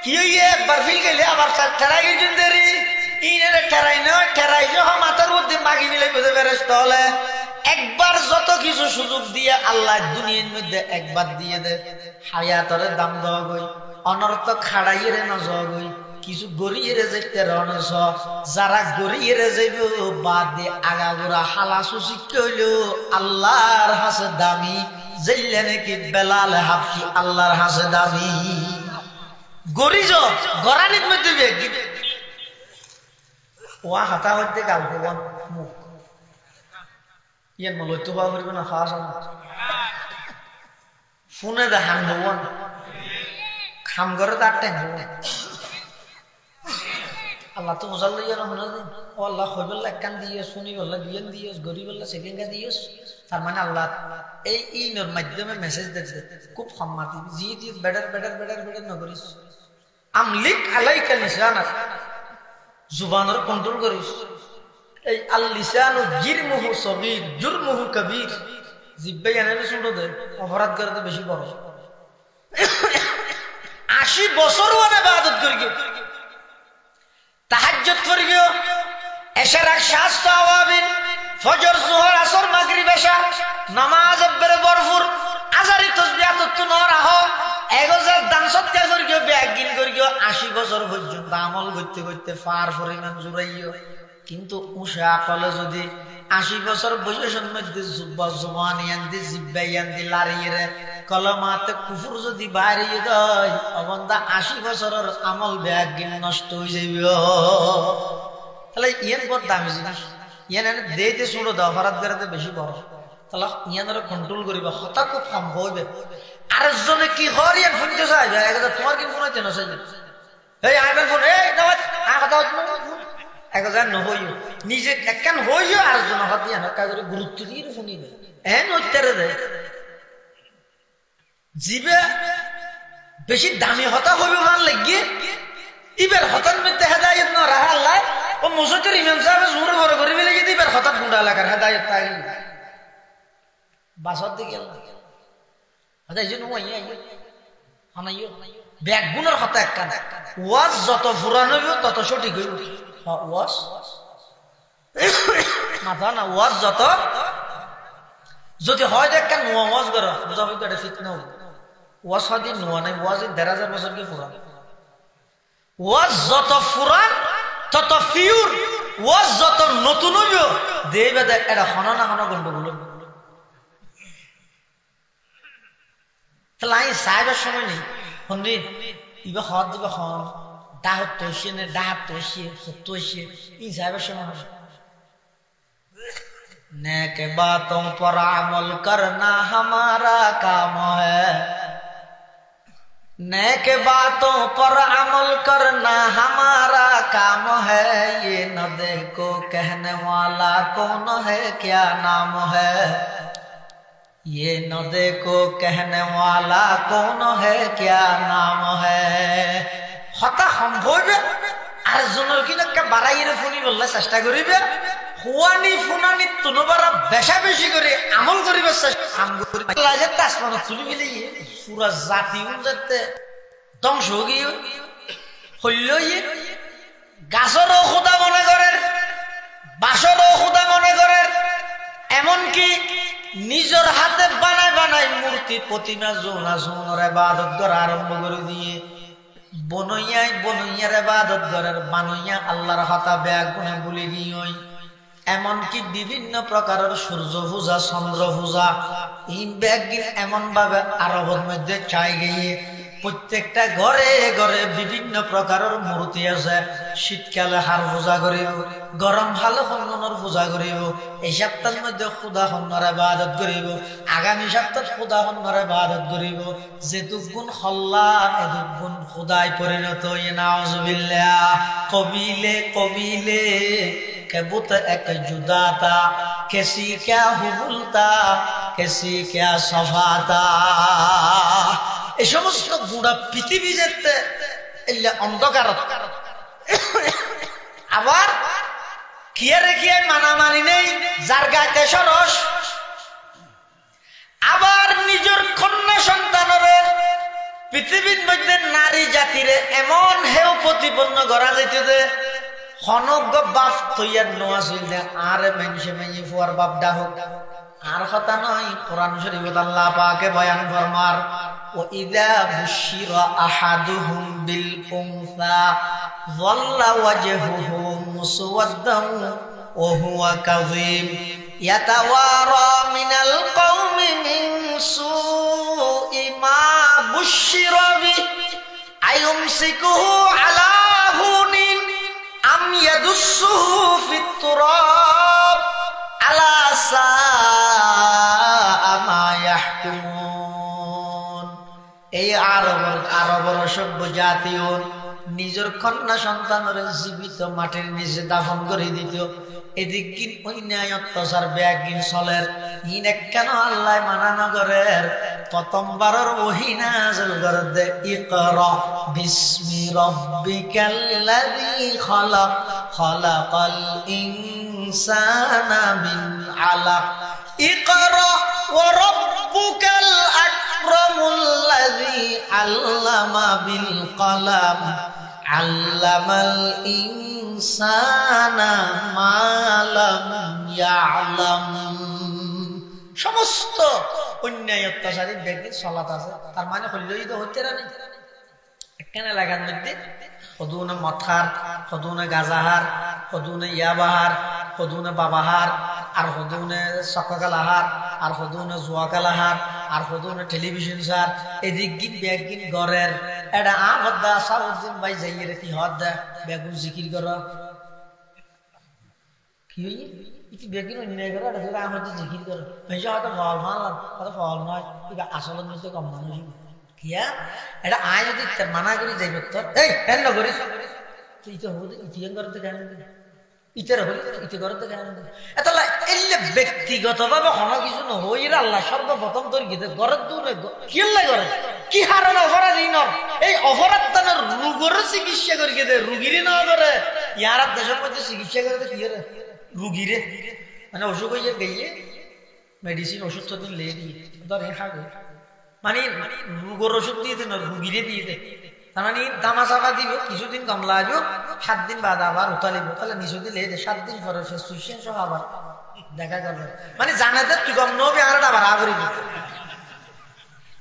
[SPEAKER 1] কি হইয়ে একবার ফিল গেলে আবার ঠেরাই গেছেন দেরি ইনের ঠেরাই নয় ঠেরাই যখন মাথার মধ্যে মাগি নিলে বুঝে বেরোতে হলে একবার যত কিছু সুযোগ দিয়ে আল্লাহ দুনিয়ার মধ্যে একবার দিয়ে দে হায়াতরে দাম দেওয়া গই অনর্থক খাড়াইয়ে না যাওয়া গই কিছু গড়িয়ে যেতে রণস যারা গড়িয়ে যাইব বাদ দিয়ে আগাগোড়া হালাসু শিখতে হইল আল্লাহর হাসে দামি জেলে নাকি বেলাল হাফি আল্লাহর হাসে দামি গরিজ গরানির মধ্যে ওয়া হাতা হইতে গাল দেবন মুখ ইয়ান মলই তো হওয়া করিব না খাওয়া ফোনে দেখান দেবন হাম করে তার টাইম আল্লাহ তো মজার লইয়া রহনা দিন ও আল্লাহ হইবল্লা একখান দিয়েস শুনি বললা বিয়ান দিয়েস গরিবল্লা সেকেন্ডা দিয়েস তার মানে আল্লাহ এই ইনোর মাধ্যমে মেসেজ দেখছে খুব সম্মাতি জি দিয়ে বেডার বেডার বেডার বেডার নগরিস আমলিক আলাইকা লিসানাক জুবানের কন্ট্রোল করিস এই আল লিসানু জিরমুহু সগীর জুরমুহু কবীর জিব্বে এনে শুনো দে অপরাধ করে তো বেশি বড় 80 বছর ওয়ানে ইবাদত করিও তাহাজ্জুদ করিও এশার শাস তাওয়াবিন ফজর যোহর আসর মাগরিব এশা নামাজ এবারে ভরপুর আজারি তাসবিহাত তো নরাহ এগোজার দান সত্যা করিও ব্যাগিন করিও 80 বছর পর্যন্ত আমল করতে করতে ফার পরিমাণ জুড়াইও কিন্তু উষা কলে যদি 80 বছর বয়সের মধ্যে জুবান ইয়ান্দি জিব্বা ইয়ান্দি লারিয়ে কলমাতে কুফর যদি বাড়িয়ে দেয় অবন্দা 80 বছরের আমল ব্যাগিন নষ্ট হয়ে যাবে তাহলে ইয়ান বড় দামি জিনিস ইয়ান দেইতে শুনো দাও অপরাধ করতে বেশি বড় তাহলে ইয়ানের কন্ট্রোল করিবা হতা খুব কম হইবে আরেকজনে কি হরি আর শুনতে চাইবে একদা তোমার কি মনে হচ্ছে না চাইবে এই আইবেন ফোন এই দাওয়াত আ কথা একদা নহইও নিজে একখান হইও আরেকজন হাত দিয়ে না কাজে গুরুত্ব দিয়ে শুনিবে এন উত্তরে দেয় জিবে বেশি দামি হতা হইবে মান লাগিয়ে ইবের হতার মধ্যে হেদায়েত না রাহা আল্লাহ ও মুসজিদের ইমাম সাহেব জোরে বড় করে বলে গিয়ে ইবের হতাত গুন্ডা এলাকার হেদায়েত তাই বাসর দিকে আল্লাহ আদা এই জন্য আনাইও ব্যাগ গুণের হতা একখান ওয়াজ যত পুরানো হইব তত সঠিক হইব ওয়াজ মাথা না ওয়াজ যত যদি হয় একখান নোয়া ওয়াজ করো বুঝা হইতো এটা ফিতনা হবে ওয়াজ হাদিন নোয়া নাই ওয়াজ ১,৫০০ বছর কি পুরান ওয়াজ যত পুরান তত ফিউর ওয়াজ যত নতুন হইব দেবে দেখ এটা হনা না হনা গন্ডগোল তাহলে আমি সাহেবের সময় নেই হন্দি ইবা হওয়ার দিবে হন ডাহত তৈসে নে ডাহাত তৈসে তৈসে ই সাহেবের সময় হবে नेक बातों पर अमल करना हमारा काम है नेक बातों पर अमल करना हमारा काम है ये न देखो कहने वाला कौन है क्या नाम है ये न देखो कहने वाला कौन है क्या नाम है হতা সম্ভব আর জনের কিনা বাড়াইরে ফোনি বললে চেষ্টা করিবে হুয়ানি ফুনানি তুনবারা বেশা বেশি করে আমল করিবে চেষ্টা আসমান চুলি মিলে পুরা জাতি যাতে ধ্বংস গিয়ে হইল গাছেরও খোদা মনে করেন বাঁশেরও খোদা মনে করেন এমনকি নিজের হাতে বানায় বানায় মূর্তি প্রতিমা জোনা জোনর ইবাদত করা আরম্ভ করে দিয়ে বনইয়াই বনইয়ার ইবাদত করার বানইয়া আল্লাহর হতা ব্যাগ গুণে বলে গিয়ে এমনকি বিভিন্ন প্রকারের সূর্য পূজা চন্দ্র পূজা এই ব্যাগ এমন ভাবে আরবের মধ্যে চাই গিয়ে প্রত্যেকটা ঘরে ঘরে বিভিন্ন প্রকারের মূর্তি আছে শীতকালে হার পূজা করিব গরম ভালো হন্নর পূজা করিব এই সপ্তাহের মধ্যে খুদা হন্নর ইবাদত করিব আগামী সপ্তাহ খুদা হন্নর ইবাদত করিব যেটুকুন হল্লা এটুকুন খুদায় পরিণত হয়ে নাউজুবিল্লাহ কবিলে কবিলে कबूत एक जुदा था किसी क्या हुबुलता किसी क्या सफाता এই সমস্ত গুড়া পৃথিবী যেতে এলে অন্ধকার আবার কিয়ারে কিয়ে মানামানি নেই যার গায়ে সরস আবার নিজের কন্যা সন্তানরে পৃথিবীর মধ্যে নারী জাতিরে এমন হেউ প্রতিপন্ন করা যাইতে হনজ্ঞ বাপ তৈয়ার নোয়া ছিল আর মেনসে মেনি ফুয়ার বাপ ডাহুক আর কথা নয় কোরআন শরীফত আল্লাহ পাকে বয়ান ফরমার ও ইযা বুশিরা আহাদুহুম বিল উনসা যাল্লা ওয়াজহুহু মুসওয়াদ্দান ওয়া হুয়া কাযীম ইয়াতাওয়ারা মিনাল কওমি মিন সুই মা বুশিরা বি আয়ুমসিকুহু আলা হুনিন আম ইয়াদুসুহু ফিত তুরাব আলা সাআ মা ইয়াহকুমুন। এই আরবের শব্দ জাতিউন নিজের কন্যা সন্তানের জীবিত মাটির নিচে দাফন করে দিত এদিক কিন অন্যায় অত্যাচার ব্যাগিন চলের ইনে কেন আল্লাহ মানা নগরের প্রথমবারের ওহী নাযিল করে দে ইকরা বিসমি রাব্বিকাল্লাযী খালাক খালাকাল ইনসানা মিন আলাক ইকরা ওয়া রাব্বুকাল আকরামুল্লাযী আল্লামা বিল কলাম আল্লামাল ইনসানা মা লাম ইয়ালাম সমস্ত অন্যায় অত্যাচারী ব্যক্তির সালাত আছে তার মানে হইলই তো হচ্ছে না একখান এলাকার মধ্যে হদুনে মদখার হদুনে গাজাহার হদুনে ইয়াবাহার হদুনে বাবাহার আর হদুনে সকালাহার আর হদুনে জুয়াকালাহার আর হদুনে টেলিভিশন সার এদিক গিন ব্যাগ গিন ঘরের এটা আহদ্দা সাউদ্দিন ভাই যাইয়ে রে কি হদ্দা বেগুন জিকির কর কি হই ইতি বেগুন অন্যায় কর এটা যদি আহদ্দা জিকির কর হইছে হয়তো ফল মানলাম হয়তো ফল নয় এটা আসলে নিচে কম মানুষ কিয়া এটা আয় যদি মানা করি যাইবে তোর এই হেন করিস তুই তো হবো ইতিহান করতে কেন ইতের হলি ইতি করতে কেন এতলা এলে ব্যক্তিগতভাবে হন কিছু নহইরা আল্লাহ সর্বপ্রথম তোর গীতে গরত দূরে কি আল্লাহ করে কি হারণ অপরাধ ইনর এই অপরাধ তার রোগের চিকিৎসা করি গেদে রুগীরে না করে ইয়ার দেশের মধ্যে চিকিৎসা করে কি করে রুগীরে মানে অসুখ হইয়া গিয়ে মেডিসিন ওষুধ তো দিন লেগে দিয়ে ধর এ খাবে মানে রোগের ওষুধ দিয়ে দেন রুগীরে দিয়ে দেয় তার মানে দামা চাপা দিব কিছুদিন কম লাগবে 7 দিন বাদ আবার উতালিব তাহলে নিচু দিলে 7 দিন পরে সে সুইসেন সহ আবার দেখা যাবে মানে জানাতে তুই কম নবে আর আবার আবরি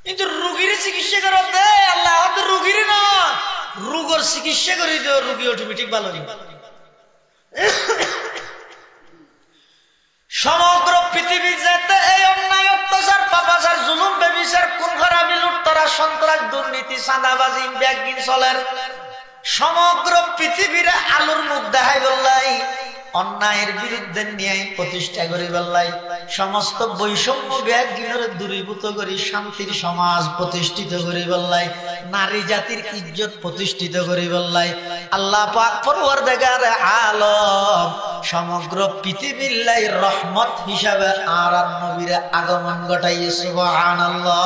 [SPEAKER 1] কিন্তু রুগীর চিকিৎসা করা দে আল্লাহ আমাদের রুগীর না রোগের চিকিৎসা করে দিও রুগী অটোমেটিক ভালো হবে সমগ্র পৃথিবী যেতে এই অন্যায় অত্যাচার পাপাচার জুলুম বেবিচার খুন খারাপি লুটতরা সন্ত্রাস দুর্নীতি চাঁদাবাজি ব্যাগিন চলের সমগ্র পৃথিবীর আলোর মুখ দেখাই বললাই অন্যায়ের বিরুদ্ধে ন্যায় প্রতিষ্ঠা করে বললাই সমস্ত বৈষম্য ব্যাগিনের দূরীভূত করে শান্তির সমাজ প্রতিষ্ঠিত করে বললাই নারী জাতির ইজ্জত প্রতিষ্ঠিত করে বললাই আল্লাহ পাক পরওয়ারদিগার আলম সমগ্র পৃথিবীর লাই রহমত হিসাবে আর নবীর আগমন ঘটাই সুবহানাল্লাহ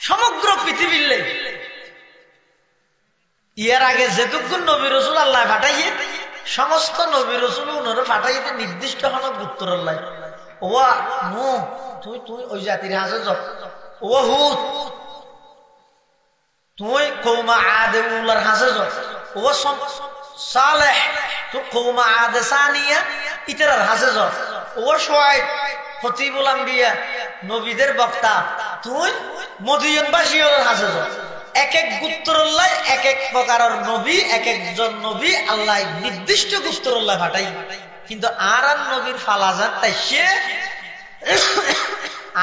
[SPEAKER 1] সমগ্র পৃথিবীর লাই ইয়ার আগে যেটুকুন নবী রাসূল আল্লাহ পাঠাইয়ে সমস্ত নবী রাসূল উনারে পাঠাইতে নির্দিষ্ট হন উত্তর আল্লাহ ওয়া নূহ তুই ওই জাতির হাজে যাও ওয়া হুদ তুই কওম আদ উলার হাজে যাও ওয়া সালেহ তুই কওম আদ সানিয়া ইতরার হাজে যাও ওয়া শুআইব খতিবুল আম্বিয়া নবীদের বক্তা তুই মদিয়নবাসীর হাজে যাও এক এক গোত্রল্লাহ এক এক প্রকারের নবী এক একজন নবী আল্লাহ নির্দিষ্ট গোত্রল্লাহ পাঠাই কিন্তু আর নবীর ফালাজাত তাইছে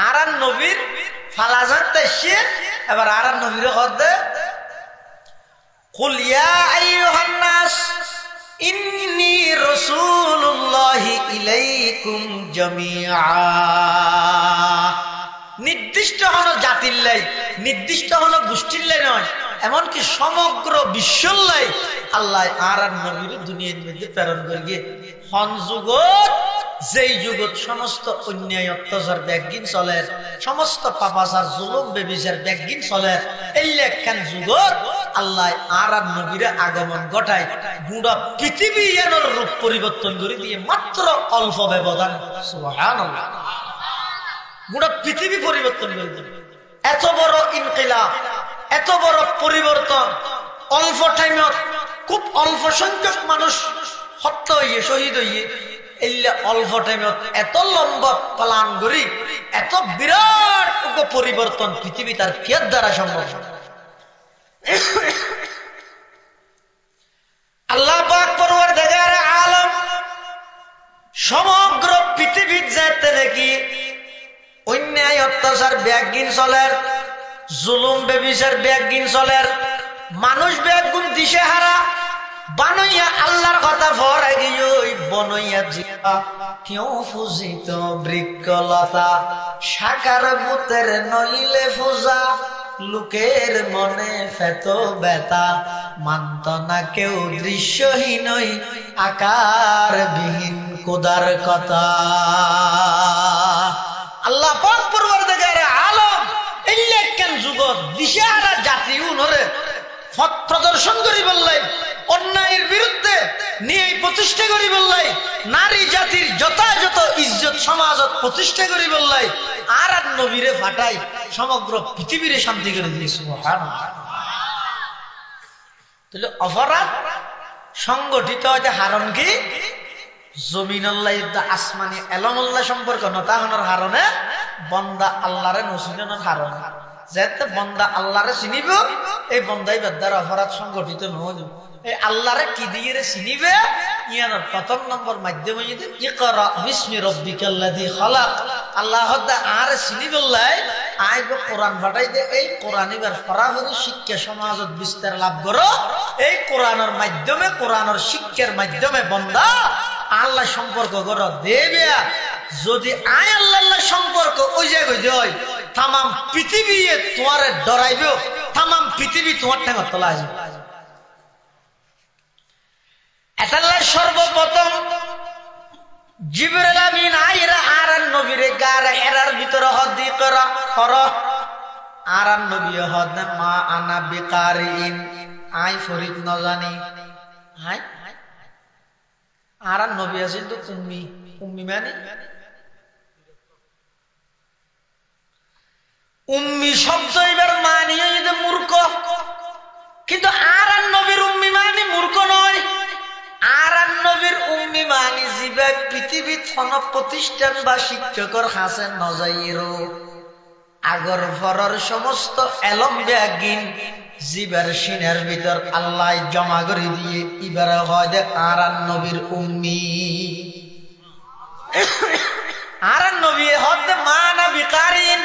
[SPEAKER 1] আর নবীর ফালাজাত তাইছে এবার আর নবীর হদে কুল ইয়া আইয়ুহান নাস ইন্নী রাসূলুল্লাহি ইলাইকুম জামিআ নির্দিষ্ট হলো জাতির লাই নির্দিষ্ট হলো গোষ্ঠীর লাই নয় এমনকি সমগ্র বিশ্বর লাই আল্লাহ আর নবীর দুনিয়ার মধ্যে প্রেরণ করিয়ে হন যুগত যেই যুগত সমস্ত অন্যায় অত্যাচার ব্যাগিন চলে সমস্ত পাপাচার জুলুম বেবিচার ব্যাগিন চলে এই একখান যুগত আল্লাহ আর নবীর আগমন ঘটায় গোটা পৃথিবী এর রূপ পরিবর্তন করে দিয়ে মাত্র অল্প ব্যবধান সুবহানাল্লাহ গোটা পৃথিবী পরিবর্তন করে দেবে এত বড় ইনকিলাব এত বড় পরিবর্তন অল্প টাইমত খুব অল্প সংখ্যক মানুষ হত্যা হইয়ে শহীদ হইয়ে এলে অল্প টাইমত এত লম্বা প্লান করি এত বিরাট পরিবর্তন পৃথিবী তার কিয়ার দ্বারা সম্ভব আল্লাহ পাক পরওয়ারদিগার আলম সমগ্র পৃথিবীর যেতে দেখি অন্যায় অত্যাচার ব্যাগিন চলের জুলুম বেবিচার ব্যাগিন চলের মানুষ ব্যাগুন দিশে হারা বানইয়া আল্লাহর কথা ভরে গিয়ে বনইয়া জিয়া কেউ ফুজিত বৃক্ষলতা সাকার বুতের নইলে ফুজা লোকের মনে ফেত ব্যথা, মানত না কেউ দৃশ্যহীনই আকার বিহীন খোদার কথা। আল্লাহ পাক পরওয়ারদিগার আলম ইল্লেকেন যুগত দিশাহারা জাতি উনরে পথ প্রদর্শন করি বললাই, অন্যায়ের বিরুদ্ধে নিয়ে প্রতিষ্ঠা করি বললাই, নারী জাতির যথাযথ ইজ্জত সমাজত প্রতিষ্ঠা করি বললাই, আর নবীরে ফাটাই সমগ্র পৃথিবীরে শান্তি করে দিয়েছে। সুবহানাল্লাহ। তাহলে অপরাধ সংগঠিত হইতে হারণ কি? জমিনুল্লাহ আসমানি এলমুল্লাহ সম্পর্ক নতাহনের হারণে বন্দা আল্লাহরে নসিনের হারণ, যেতে বন্দা আল্লাহরে চিনিব, এই বন্দাই বাদ্দার অপরাধ সংগঠিত নহব। এই আল্লাহরে কি দিয়ে চিনিবে? ইয়ানোর প্রথম নম্বর মাধ্যম ইকরা বিসমি রাব্বিকাল্লাযী খালাক। আল্লাহ আর চিনিবল্লাই আইব কোরআন ফাটাই দে, এই কোরআন এবার ফরাহরি শিক্ষা সমাজত বিস্তার লাভ করো। এই কোরআনের মাধ্যমে, কোরআনের শিক্ষার মাধ্যমে বন্দা আল্লাহ সম্পর্ক করো দেবে। যদি আয় আল্লাহ সম্পর্ক ওই জায়গায় দেয়, তাম পৃথিবী তোমার ডরাইবে, তাম পৃথিবী তোমার ঠেঙর তোলা আসবে। সর্বপ্রথম জিবরাইল আমিন আইরা আর নবীরে গার এরার ভিতরে হদি করা ফর আর নবী হদ মা আনা বিকারিন, আই ফরিদ ন জানি। আই আর নবী আছেন তো উম্মি, উম্মি মানে উম্মি শব্দ এবার মানিয়ে যদি মূর্খ, কিন্তু আর নবীর উম্মি মানে মূর্খ নয়। আর নবীর উম্মি মানি জিবে পৃথিবী থন প্রতিষ্ঠান বা শিক্ষকর হাসে নজাইরো আগর ফরর সমস্ত এলম ব্যাগিন জিবের সিনের ভিতর আল্লাহ জমা করে দিয়ে এবার হয় দে আর নবীর উম্মি। আর নবী হদ মানা বিকারিন,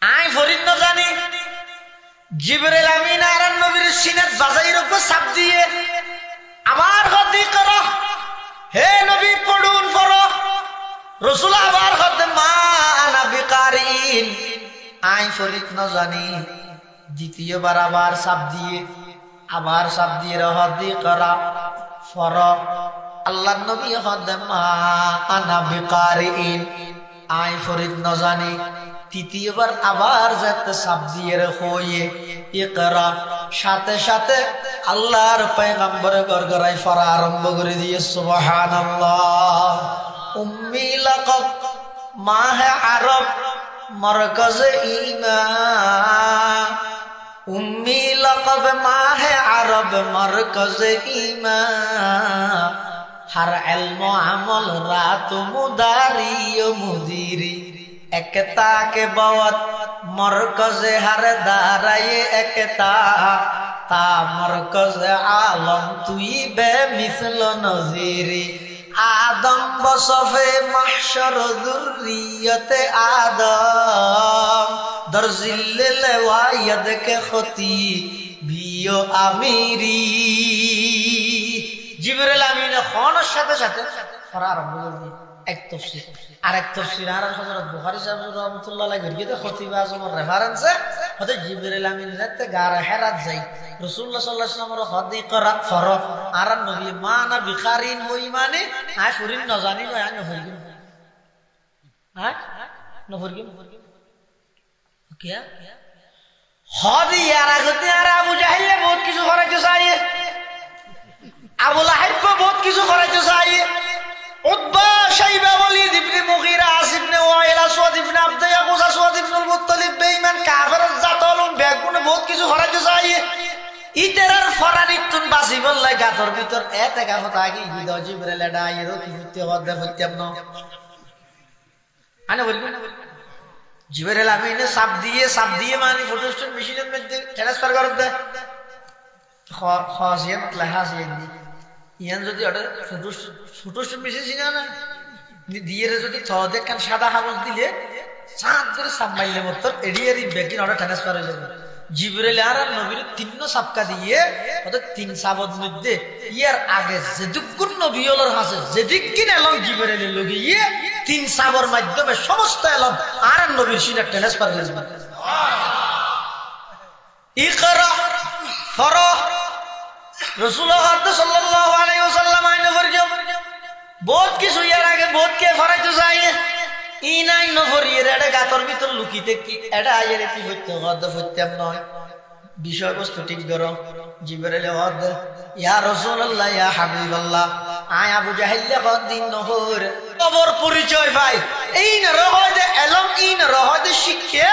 [SPEAKER 1] আই ফরিদ ন জানি। জিবরাইল আমিন আর নবীর সিনের বাজাইর উপর চাপ দিয়ে আবার হদি করো, হে নবী পড়ুন পড়ো। রাসূল আবার হদ মা আনা বিকারিন, আই ফরিদ ন জানি। দ্বিতীয়বার আবার চাপ দিয়ে, আবার চাপ দিয়ে হদি করা ফর। আল্লাহ নবী হদ মা আনা বিকারিন, আই ফরিদ ন জানি। তৃতীয়বার আবার যাতে চাপ দিয়ে হয়ে ইকরা, সাথে সাথে আল্লাহর পয়গম্বর গড়গড়াই পড়া আরম্ভ করে দিয়ে সুবহানাল্লাহ। উম্মি লাকাব মাহে আরব মরকজে ঈমান, উম্মি লাকাব মাহে আরব মরকজে ঈমান, হর ইলম আমল রাত মুদারি ও মুদিরি, একতা के बहुत मरकज हर दाराए एकता ता मरकज आलम तुई बे मिसल नजीरी, आदम बसफे महशर दुर्रियत आदम दर जिल्ले वायद के खती बियो आमिरी। जिब्राइल आमीन खानर साथे साथे फरार बोल এক তাফসীর আর এক তাফসীর আর হযরত বুখারী সাহেব রাহমাতুল্লাহ আলাইহি গিয়ে খতিব আজমের রেফারেন্সে হযরত জিবরাইল আমিন রাতে গারে হেরাত যাই রাসূলুল্লাহ সাল্লাল্লাহু আলাইহি ওয়াসাল্লামের হদি করা ফর আর নবী মানা বিখারিন ওই মানে আই ফুরিন না জানি না আই নফরগিন, হ্যাঁ নফরগিন কি হদি আর আগতে আর আবু জাহেল বহুত কিছু করাইতে চাই, আবু লাহাব বহুত কিছু করাইতে চাই, উতবা শাইবা ওয়ালিদ ইবনে মুগীরা আসিব ইবনে ওয়াইল আসওয়াদ ইবনে আবদ ইয়াকুজ আসওয়াদ ইবনে মুত্তালিব বেঈমান কাফের জাতলুন বেগুন বহুত কিছু করাইতে চাই। ইতেরার ফরারিতুন বাসিবল লাই গাতর ভিতর এতে কা কথা কি বিদ জিবরাইল ডাইরো কি হতে হদে হত্যম ন আনে বলবো জিবরাইল আমিনে সাপ দিয়ে মানে ফটোস্টেট মেশিনের মধ্যে ট্রান্সফার করে দে খাসিয়াত লাহাসিয়াত ইয়ান যদি অর্ডার ফটোস্টেট মেশিন ছিল না দিয়ে যদি থদে কান সাদা কাগজ দিলে সাত ধরে সাপ মাইলে মত এডিয়ারি ব্যাগিন অর্ডার ট্রান্সফার হয়ে যাবে। জিবরাইল আর নবীর তিন সাপকা দিয়ে ওদের তিন সাবদ মধ্যে ইয়ার আগে যেদিকুন নবী হলোর হাসে যেদিকিন এলম জিবরাইলের লগে ইয়ে তিন সাবর মাধ্যমে সমস্ত এলম আর নবীর সিনা ট্রান্সফার হয়ে যাবে। ইকরা ফরা রাসূলুল্লাহ সাল্লাল্লাহু আলাইহি ওয়াসাল্লাম আইন ফরজম বহুত কিছু এর আগে বহুত কে ফরাইতে যায় ই নাই নফরিয়ে এটা গাতর ভিতর লুকিতে কি এটা আইরে কি হইতে হদ হইতে নয় বিষয়বস্তু ঠিক করো জিবরাইল হদ ইয়া রাসূলুল্লাহ ইয়া হাবিবাল্লাহ আয় আবু জাহেল হদ দিন নহর কবর পরিচয় ভাই এই না রহদে এলম ইন রহদে শিক্ষা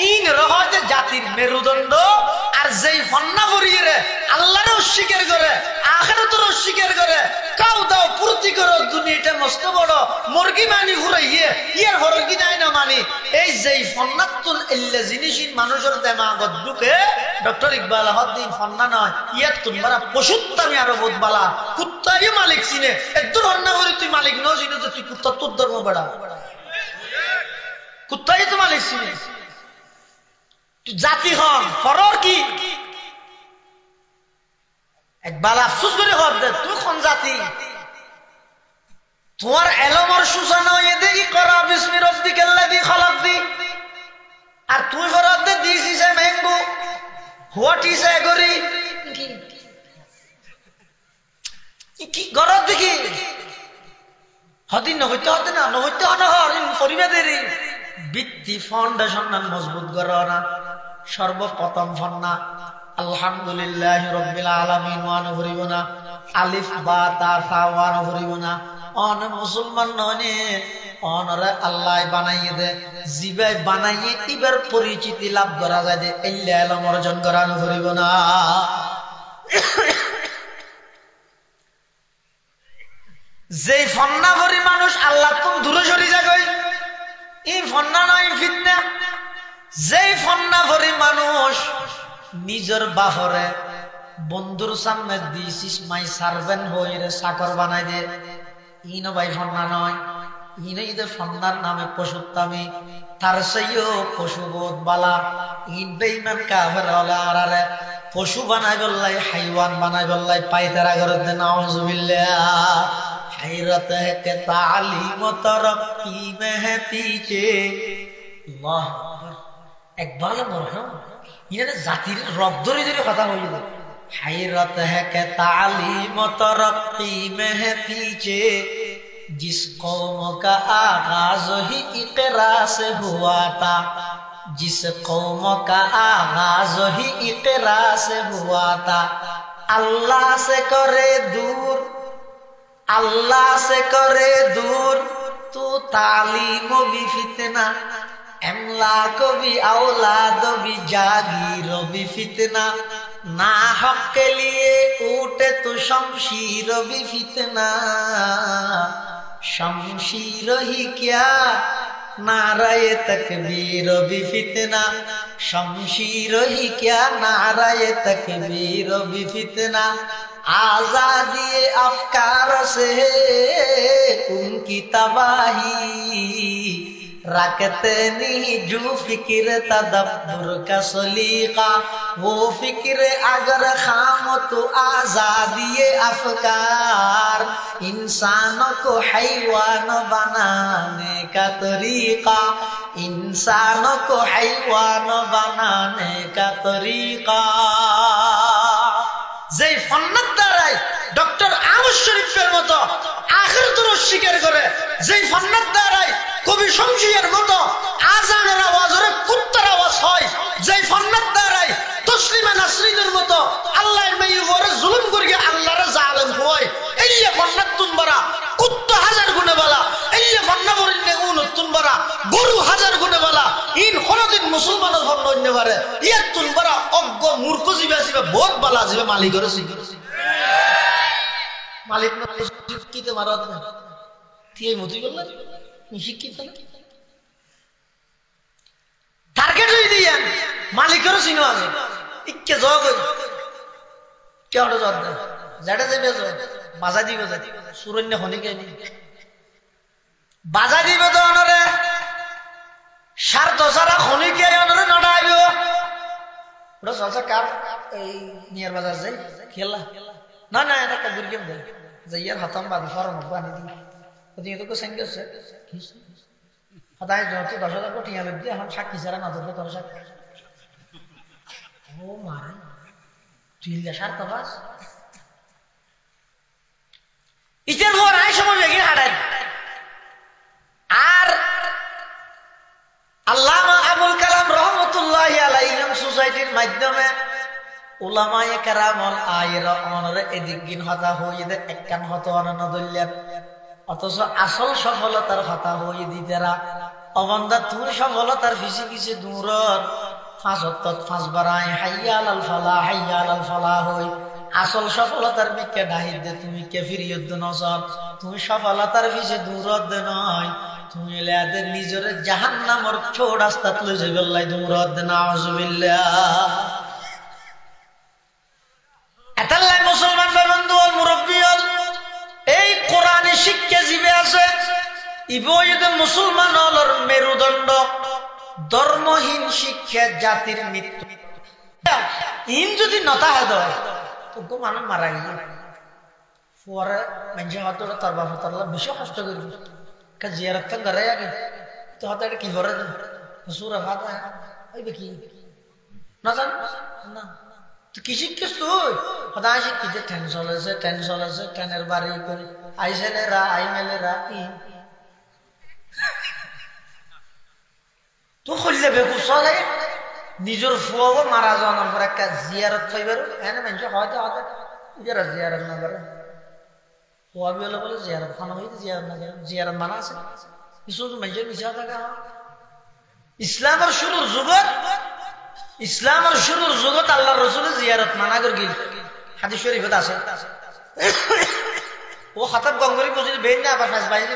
[SPEAKER 1] ইন রহদে জাতির মেরুদণ্ড আর যেই ফন্না ভরিয়ে রে আল্লাহর অস্বীকার করে আখিরাতের অস্বীকার করে কাউ দাও পূর্তি করো দুনিয়াটা মস্ত বড় মুরগি মানি ফুরাইয়ে ইয়ার হরগি নাই না মানি এই যেই ফন্নাতুন ইল্লা জিনিসিন মানুষের দেমাগত ঢুকে ডক্টর ইকবাল হদ্দিন ফন্না নয় ইয়াত তোমরা পশুত্তামি আরো বহুত বালা কুত্তাই মালিক চিনে একদম ফন্না করে তুই মালিক নও চিনে তো তুই কুত্তা তোর ধর্ম বেড়া কুত্তাই তো মালিক চিনে তুই জাতি হন ফরর কি একবার আফসোস করে হর দে তুই কোন জাতি তোমার এলমর সূচনা হয়ে দেখি করা বিসমি রব্বিকাল্লাযী খালাক দি আর তুই ফরদ দে this is a mango what is a গরি কি গরদ দেখি হদিন নহইতে হতে না নহইতে অনহর পরিবেদের ভিত্তি ফাউন্ডেশন না মজবুত করা না সর্বপ্রথম ফন্না আলহামদুলিল্লাহি রাব্বিল আলামিন ওয়া নহরিবনা আলিফ বা তা সা ওয়া নহরিবনা অন মুসলমান ননে অনরে আল্লাহ বানাইয়ে দে জিবাই বানাইয়ে ইবার পরিচিতি লাভ করা যায় দে ইল্লা ইলম অর্জন করা নহরিবনা যেই ফন্না ভরি মানুষ আল্লাহ তুম দূরে সরি যাগই এই ফন্না নয় ফিতনা যেই ফন্না ভরি মানুষ নিজের বাহরে বন্ধুর সামনে দিস মাই সার্ভেন্ট হইরে চাকর বানাই দে ইনো ভাই ফন্না নয় ইনো ইদের ফন্নার নামে পশুত্তামি তার সেইও পশুবোধ বালা ইন বেঈমান কাফের হলে আরারে পশু বানাই বললাই হাইওয়ান বানাই বললাই পাইতারা গরদ নাউজুবিল্লাহ হায়রত है के तालीम तरक्की में है पीछे अल्लाह একবার মরহম ইনারে জাতির রব ধরে ধরে কথা হইল হায়রত है के तालीम तरक्की में है पीछे जिस कौम का आगाज ही इकरा से हुआ था जिस कौम का आगाज ही इकरा से हुआ था अल्लाह से करे दूर अल्लाह से करे दूर तो तालीम भी फितना एमलाक भी औलाद भी जागीर भी फितना ना हक के लिए उठे तो शमशीर भी फितना शमशीर ही क्या नाराए तकबीर भी फितना शमशीर ही क्या नाराए तकबीर भी फितना आजादी अफकार से उनकी तबाही रखते नहीं जो फिक्र तदब्बुर का सलीका वो फिक्र अगर खाम तो आजादी अफकार इंसानों को हैवान बनाने का तरीका इंसानों को हैवान बनाने का तरीका যেই ফন্নার দ্বারাই ডক্টর আহমদ শরীফের মতো আখিরাতের অস্বীকার করে যেই ফন্নার দ্বারাই কবি শমশিয়ার মতো আজানের আওয়াজ ওরে কুত্তার আওয়াজ হয় যেই ফন্নার দ্বারাই তসলিমা নাসরিনের মতো আল্লাহ মেয়ে ওরে জুলুম করিয়ে আল্লাহর জালেম হয় এই ফন্নার তুনবারা কুত্তা হাজার গুণে বালা এই ফন্না বরিনে উনতুন বারা গরু হাজার গুণে বালা ইন কোনদিন মুসলমানের ফন্ন হইতে পারে ইয়া তুনবারা অজ্ঞ মূর্খ জিবে আসিবে বহুত বালা জিবে মালিক করেছি মালিক না কিতে মারা দে তিই মতি বললা শিক্ষিত না টার্গেট হই দিয়ান মালিক করেছি না আমি ইকে জগ কেওড় জগ দে যেটা দেবে জগ বাজা দিবে যা সুরন্য হনিকে নি বাজা দিবে তো অনরে স্বার্থ ছাড়া খনিকে অনরে নড়াইব ওটা সলসা কাপ এই নিয়ার বাজার যাই খেলা না না এটা কাদুর গেম দে যাইয়ার হাতাম বাদ ফরম বানি দি ওদিকে তো সেঙ্গে আছে হদায় যত 10,000 কোটি আলে দিয়ে এখন সাক্ষী ছাড়া না ধরবে তোর সাক্ষী ও মারে তুই সারতে পাস ইতেন হওয়ার আয় সময় বেগিন হাঁটাই আর আল্লামা আবুল কালাম রহমতুল্লাহি আলাইহি সোসাইটির মাধ্যমে উলামায়ে কেরামল আয়েরা অনরে এদিকগিন হতা হই দে একখান হত অনন দল্যান অথচ আসল সফলতার কথা হই দিতেরা অবন্দা তুই সফলতার ফিসি কিসে দূরর পাঁচ ওয়াক্ত পাঁচ বারাই হাইয়া আলাল ফালাহ হাইয়া আলাল ফালাহ হই আসল সফলতার মিকে ডাহিদ দে তুমি কে ফিরিয়দ নসর তুমি সফলতার ফিসে দূরত দে নয় তুমি এলাদের নিজের জাহান্নামর ছোট রাস্তা তুলে যাবেল্লাই দূরত দে নাউজুবিল্লাহ এতাল্লাই মুসলমান বন্ধু ও মুরব্বী এই কোরআনে শিক্ষা জীবে আছে ইবইদ মুসলমান হলর মেরুদণ্ড ধর্মহীন শিক্ষা জাতির মৃত্যু ইন যদি নতা হয় তো মানুষ মারা গেল পরে মানুষের হয়তো তার বাপ তার বেশি কষ্ট করবে জিয়ারত তো ঘরে আগে তো হয়তো এটা কি করে সুরা ভাত হইবে কি না জান না তো কি শিক্ষিস তুই সদায় শিক্ষিত ট্রেন চলেছে ট্রেনের বাড়ি করে আইসেলেরা আইমেলেরা কি তো খুললে বেকু চলে নিজের ফুয়াবো মারা যাওয়ার পর একটা জিয়ারত পাইবার এনে মানুষ হয়তো হয়তো ইজারা জিয়ারত না করে ফুয়া বলে বলে জিয়ারত খানা হইতে জিয়ারত না করে জিয়ারত মানা আছে কিছু মানুষের মিশা থাকা ইসলামের শুরুর যুগত আল্লাহ রসুলের জিয়ারত মানা করে গিল হাদিস শরীফত আছে ও খাতাব গঙ্গরি বুঝি বেন না আবার ফাঁস বাইরে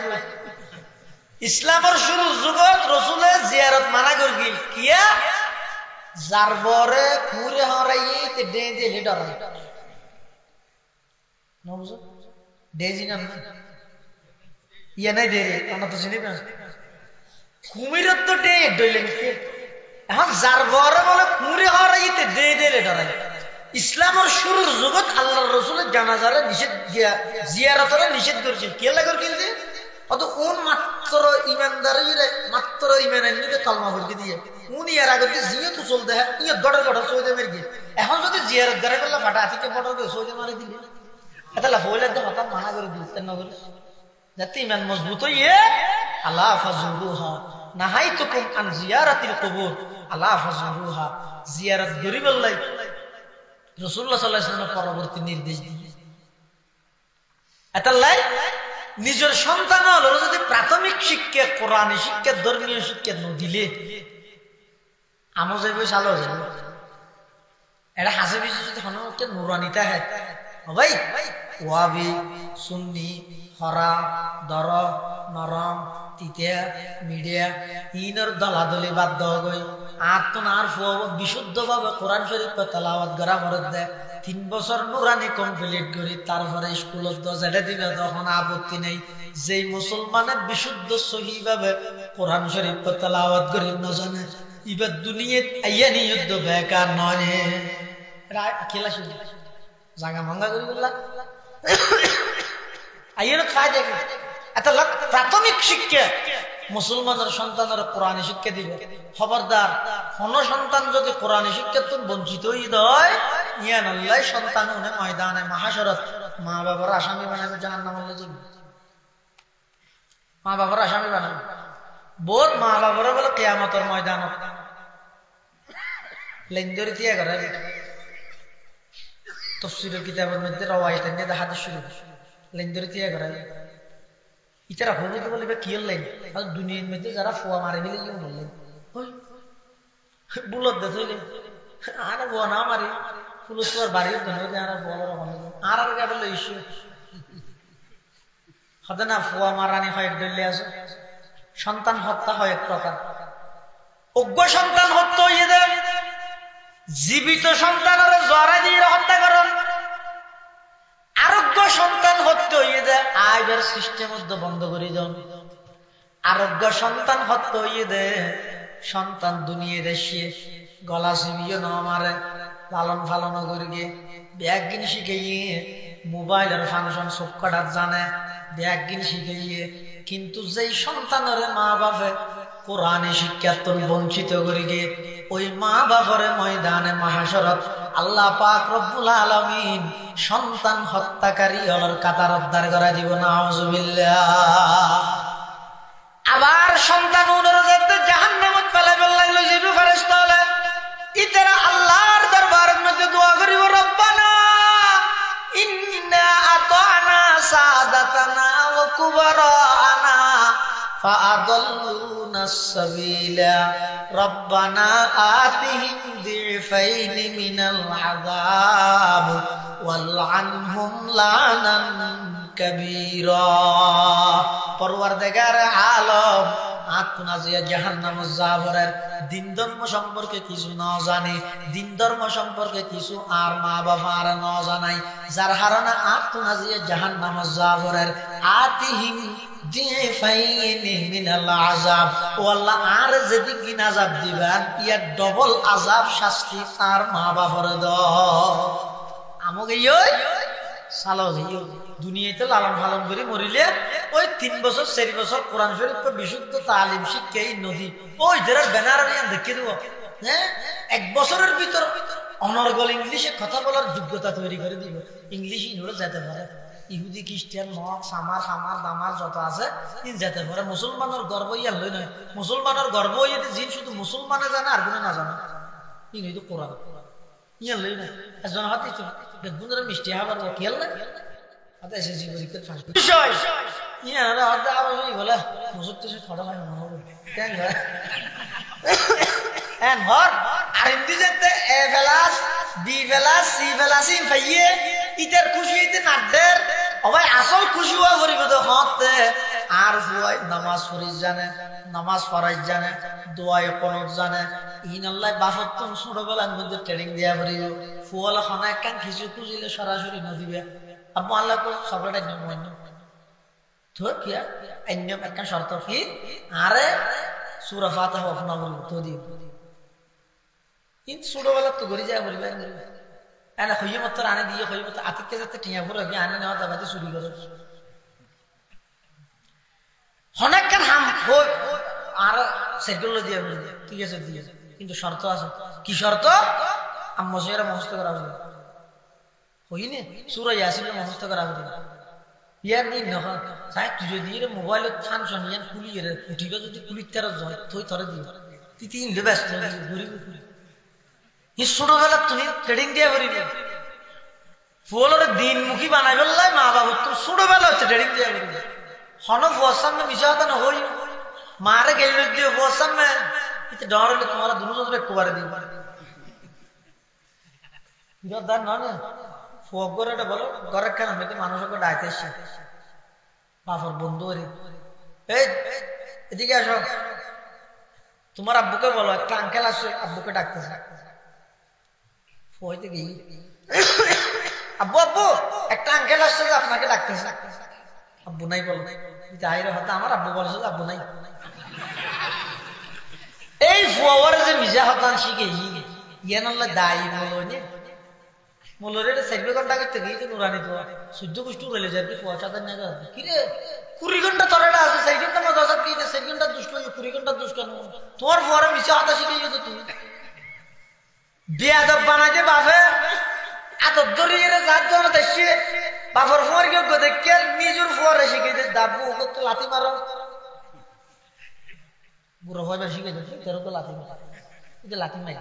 [SPEAKER 1] ইসলামের শুরুর যুগত রসুলের জিয়ারত মানা করে গিল কিয়া যার বরে কুরে হরাইতে ডে দে লিডার না বুঝো ডেজি নাম ইয়া নাই দে রে আমরা তো চিনি না কুমিরত তো ডে ডইলেন কে এখন যার বরে বলে কুরে হরাইতে ডে দে লিডার ইসলামের শুরুর যুগত আল্লাহর রাসূলের জানাজারে নিষেধ জিয়ারতরে নিষেধ করেছিল কে লাগর কিলতে অত কোন মাত্র ইমানদারিরে মাত্র ইমান আনতে কালমা পড়তে দিয়ে উনি এর আগে জিয়ারত চলতে হয় ইয়া গড় সইদে মেরগে এখন যদি জিয়ারত করে করলে ফাটা আতিকে পড়বে সইদে মারি দিলে এটা লাফলে তো কথা মানা করে দিতে না করে যাতে ইমান মজবুত হইয়ে আলা ফাজুরুহা নাহাইতুকুম আন জিয়ারাতিল কুবুর আলা ফাজুরুহা জিয়ারত গরিবল্লাই রাসূলুল্লাহ সাল্লাল্লাহু আলাইহি ওয়াসাল্লাম পরবর্তী নির্দেশ দিয়ে এতাল্লাই নিজের সন্তান হলো যদি প্রাথমিক শিক্ষা কোরআনী শিক্ষা ধর্মীয় শিক্ষা ন দিলে আমো যাইবে সালো যাবে এটা হাসে বেশি যদি হনকে নুরানিতা হ্যাঁ ভাই ওয়াবি সুন্নি হরা দর নরম তিতিয়া মিডিয়া ইনর দলাদলি বাধ্য গই আর তো আর বিশুদ্ধভাবে কোরআন শরীফ তেলাওয়াত করা মরদ দেয় 3 বছর নুরানি কমপ্লিট করি তারপরে স্কুলত যেটা দিবে তখন আপত্তি নেই যেই মুসলমানের বিশুদ্ধ সহিভাবে কোরআন শরীফ তেলাওয়াত করি না জানে ইবার দুনিয়াত আইয়া নিয়ত বেকার নয় খেলা শুনি জাগা ভাঙ্গা করি বললা আইয়া খাই দেখে এত প্রাথমিক শিক্ষা মুসলমানের সন্তানের কোরআন শিক্ষা দিবে খবরদার কোন সন্তান যদি কোরআন শিক্ষা তো বঞ্চিত হই দেয় ইয়ান আল্লাহ সন্তান উনি ময়দানে মাহাশরত মা বাবার আসামি বানাবে জাহান্নামে যাবে মা বাবার আসামি বানাবে বোধ মা বাবার বলে কিয়ামতের ময়দানত লেন্দরি দিয়া করে তাফসীরের কিতাবের মধ্যে রাওয়ায়াত নিয়ে হাদিস শুরু লেন্দরি দিয়া করে ইতারা হলুদ বলবে কি হলেন আর দুনিয়ার মধ্যে যারা ফোয়া মারে গেলে ইয়ে বললেন বুলত দে থইলে আর বোয়া না মারি পুলিশ তোর বাড়ির ধরে আর বলার আর আর কে বললো ইস্যু হতে না ফোয়া মারানি হয় এক দলে আছে সন্তান হত্যা হয় এক প্রকার অজ্ঞ সন্তান হত্যা হইয়ে দেয় জীবিত সন্তানের জরা দিয়ে হত্যা করেন আরোগ্য সন্তান হত্যা হইয়ে দেয় আইবার সিস্টেম বন্ধ করে দেন আরোগ্য সন্তান হত্যা হইয়ে দেয় সন্তান দুনিয়া দেশে গলা চিবিয়ে ন মারে লালন ফালন করে গিয়ে ব্যাগ গিন শিখাইয়ে মোবাইলের ফাংশন সব কাটার জানে ব্যাগ গিন শিখাইয়ে কিন্তু যেই সন্তানের মা বাপে কোরআনে শিক্ষার্থন বঞ্চিত করি গে ওই মা বাবারে ময়দানে মাহাশরত আল্লাহ পাক রব্বুল আলামিন সন্তান হত্যাকারী হলার কাতার উদ্ধার করা দিব নাউজুবিল্লাহ। আবার সন্তান অনুরোধে জাহান্নামত ফেলে বেল্লাই লই যাইবে ফেরেশতা হলে ইতারা আল্লাহর দরবারের মধ্যে দোয়া করিব রব্বানা ইন্না আতানা সাদাতানা ওয়া কুবারানা ফাআদাল্লুনা সাবিলা রব্বানা আতিহিম দিফাইনি মিনাল আযাব ওয়ালআনহুম লানান কাবীরা। পরওয়ারদিগার আলম আত্মনাজিয়া জাহান্নামে যাবরের দিন ধর্ম সম্পর্কে কিছু না জানি, দিন ধর্ম সম্পর্কে কিছু আর মা বাবা আর না জানাই, যার হারানা আত্মনাজিয়া জাহান্নামে যাবরের আতিহিম দিফাইনি মিনাল আযাব ও আল্লাহ আর যেদিন কি আযাব দিবেন ইয়ার ডবল আযাব শাস্তি আর মা বাবার দাও। আমাকে ইয় সালো যাইও দুনিয়াতে লালন পালন করে মরিলে ওই 3 বছর 4 বছর কোরআন শরীফ বিশুদ্ধ তালিম শিক্ষাই নদী ওই যারা ব্যানার নিয়ে দেখে দেবো। হ্যাঁ, 1 বছরের ভিতর অনর্গল ইংলিশে কথা বলার যোগ্যতা তৈরি করে দিব। ইংলিশ ইনরে যেতে পারে, ইহুদি খ্রিস্টান মগ সামার খামার দামার যত আছে ইন যেতে পারে। মুসলমানের গর্ব ইয়ার লই নয়, মুসলমানের গর্ব ইয়ে জিন শুধু মুসলমানে জানে আর কোনো না জানে। ইন হইতো কোরআন ইয়ার লই না একজন হাতে দেখুন মিষ্টি হাবার খেয়াল না হাতে এসেছি বিষয় ইয়ারা হাতে আবার বলে মুসুর তো ছড়া হয় মনে হবে কেন এন হর আর হিন্দি যেতে এ ফেলাস বি ফেলাস সি ফেলাসি ফাইয়ে ইতার খুশি হইতে নাড্ডের অবাই আসল খুশি হওয়া করিব তো হতে আর ফুয়াই নামাজ পড়িস জানে, নামাজ পড়াই জানে, দোয়াই কোনত জানে। ইন আল্লাহ বাফত্তম ছোটবেলার মধ্যে ট্রেনিং দিয়া করিব। ফুয়ালা খানা একখান কিছু খুঁজিলে সরাসরি নদিবে আব্বু আল্লাহ কো সবটা জন্ম তো কিয়া অন্য একখান শর্ত কি আরে সূরা ফাতিহা ওপনা বলব তো দিব কিন্তু ছোটবেলা তো গড়ি যায় বলবে এনা হইয়ে মত আনে দিয়ে হইয়ে মত আতিকে যাতে টিয়া পুরো কি আনে নেওয়া দাবাতে চুরি করে অনেকখান হাম আর সেগুলো দিয়ে ঠিক আছে দিয়ে কিন্তু শর্ত আছে। কি শর্ত? আম্মা সেরা মুখস্থ করা হবে হইনি সূরা ইয়াসিন মুখস্থ করা হবে ইয়ার দিন না সাই তুই যদি এর মোবাইলে ফাংশন ইয়ান খুলি এর উঠিবা যদি খুলি তার জয় তুই ধরে দিই তুই তিন লে ব্যস্ত ঘুরি ঘুরি এই ছোটবেলা তুমি ট্রেডিং দিয়ে করিবে ফুলের দিন মুখী বানাই বললাই মা বাবা তো ছোটবেলা হচ্ছে ট্রেডিং দিয়ে করিবে হন ফুয়ার সামনে মিশা হতা না হই মারে গেল দিয়ে ফুয়ার সামনে এতে ডর হলে তোমারা দুজন একবারে দিই বিরোধার নয় ফুয়া করে এটা বলো ঘরের কেন মেয়েতে মানুষকে ডাইতে এসে বাপর বন্ধু এই এদিকে আসো তোমার আব্বুকে বলো একটা আঙ্কেল আসছে আব্বুকে ডাকতেছে ফুয়াইতে গিয়ে আব্বু আব্বু একটা আঙ্কেল আসছে যে আপনাকে ডাকতেছে আব্বু নাই বলো যাইরে হয়তো আমার আব্বু বলছে যে আব্বু নাই এই ফুয়ার যে মিজা হতান শিখে ইয়ান আল্লাহ দায়ী বলো নে মোলরে 4 ঘন্টা করতে গিয়ে তো নুরানি তো সূর্য কুষ্টি রইলে যাবে ফুয়া চাঁদা না যাবে কি রে 20 ঘন্টা তোরটা আছে 4 ঘন্টা মত আছে কি 4 ঘন্টা দুষ্ট 20 ঘন্টা দুষ্ট তোর ফুয়ার মিজা হতা শিখে গেছে তুই বেয়াদব বানাইতে বাপে এত দরিয়ে যার জন্য দেখছি বাপর ফুয়ার কেউ দেখে নিজের ফুয়ারে শিখে দে দাবু ওকে তো লাথি মারো বুড়ো ভাইবার শিখে দিচ্ছে তেরো তো লাথি মারা এটা লাথি মারি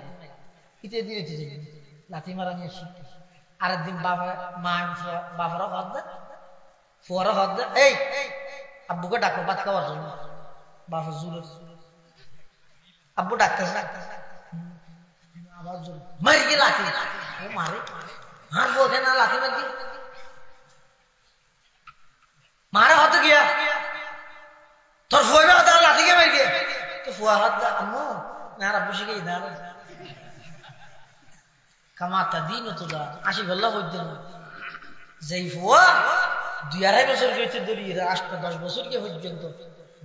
[SPEAKER 1] ইতে দিয়ে দিতে লাথি মারা নিয়ে শিখতে আরেকদিন বাবা মা বাবারও হাত দেয় ফুয়ারও হাত দেয় এই আব্বুকে ডাকো ভাত খাওয়ার জন্য বাবা জুল আব্বু ডাকতেছে আবার জুল মারি গিয়ে লাথি ও মারে হার বোঝে না লাথি মারি মারে হতে গিয়া তোর ফুয়াবে হাত লাথি কে মারি গিয়ে তো ফুয়া হাত দা আম্মু না আব্বু শিখে না কামাতা দিন তো দা আসি বললা হইতে না যেই ফুয়া 2-2.5 বছর হইতে ধরি 8-10 বছর কে পর্যন্ত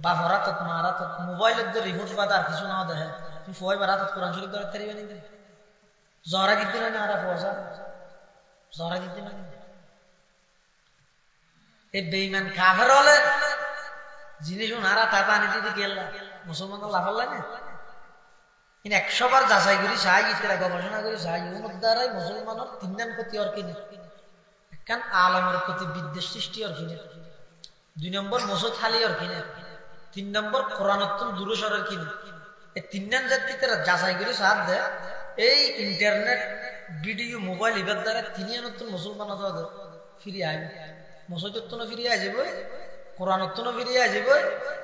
[SPEAKER 1] বাবারা তো মারা তো মোবাইলের ধরে রিমোট বাদ আর কিছু না দেখে তুমি ফুয়াই বারা তো কোরআন শরীফ ধরে তারিবে নি জহরা গিতে না আর ফুয়া জহরা গিতে না এই বেঈমান কাফের হলে জিনিস নারা তাতা আনি দিতে গেল মুসলমানের লাভ লাগে কিন্তু 100 বার যাচাই করি চাই ইতারা গবেষণা করি চাই উন্নত দ্বারাই মুসলমানের 3 নাম ক্ষতি আর কিনে কারণ আলমের প্রতি বিদ্বেষ সৃষ্টি আর কিনে 2 নম্বর মসজিদ খালি আর কিনে 3 নম্বর কোরআনত্তম দূরসরের কিনে এই 3 নাম জাতি তারা যাচাই করে সাথ দেয় এই ইন্টারনেট ভিডিও মোবাইল ইবার দ্বারা 3 নতুন মুসলমান ফিরে আইবে মসজিদত্তন ফিরে আসবে কোরআনত্তন ফিরে আসবে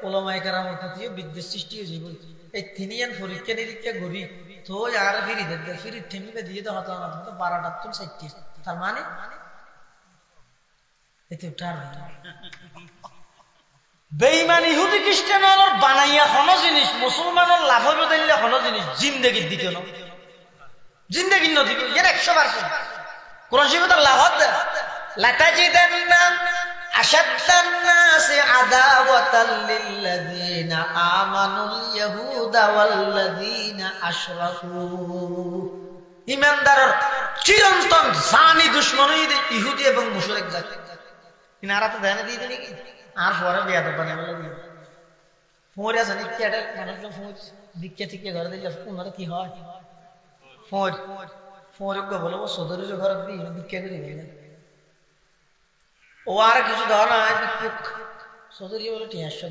[SPEAKER 1] ওলামায়ে কেরামের প্রতিও বিদ্বেষ সৃষ্টি হয়ে যাবে এই 3 পরীক্ষা নিরীক্ষা করি তো আর ফিরি দেবে ফিরি ঠেমিবে দিয়ে তো হতো না তো 12টার তো 60 তার মানে এতে উঠার বেঈমান ইহুদি খ্রিস্টানের বানাইয়া কোনো জিনিস মুসলমানের লাভ হবে দিলে কোনো জিনিস জিন্দেগির দিতে না জিন্দেগির নদী এর 100% কোরআন শরীফের লাভ হবে লাতাজিদান্না আশাদ্দান নাসি আদাওয়াতাল লিল্লাযিনা আমানুল ইয়াহুদা ওয়াল্লাযিনা আশরাকু ঈমানদারের চিরন্তন জানি দুশমন ইহুদি এবং মুশরিক জাতি ইনারা তো ধ্যান দিয়ে নাকি আর পরে বিয়াদ বানাবে লাগে ফোরে আছে নাকি এটা মানুষজন ফোর দিকে থেকে ঘরে দিলে ওনারা কি হয় ফোর ফোর গো বলবো সদরের ঘরে দিয়ে দিকে করে দিলে ও আর কিছু দাও না সদরি বলে ঠিক আছে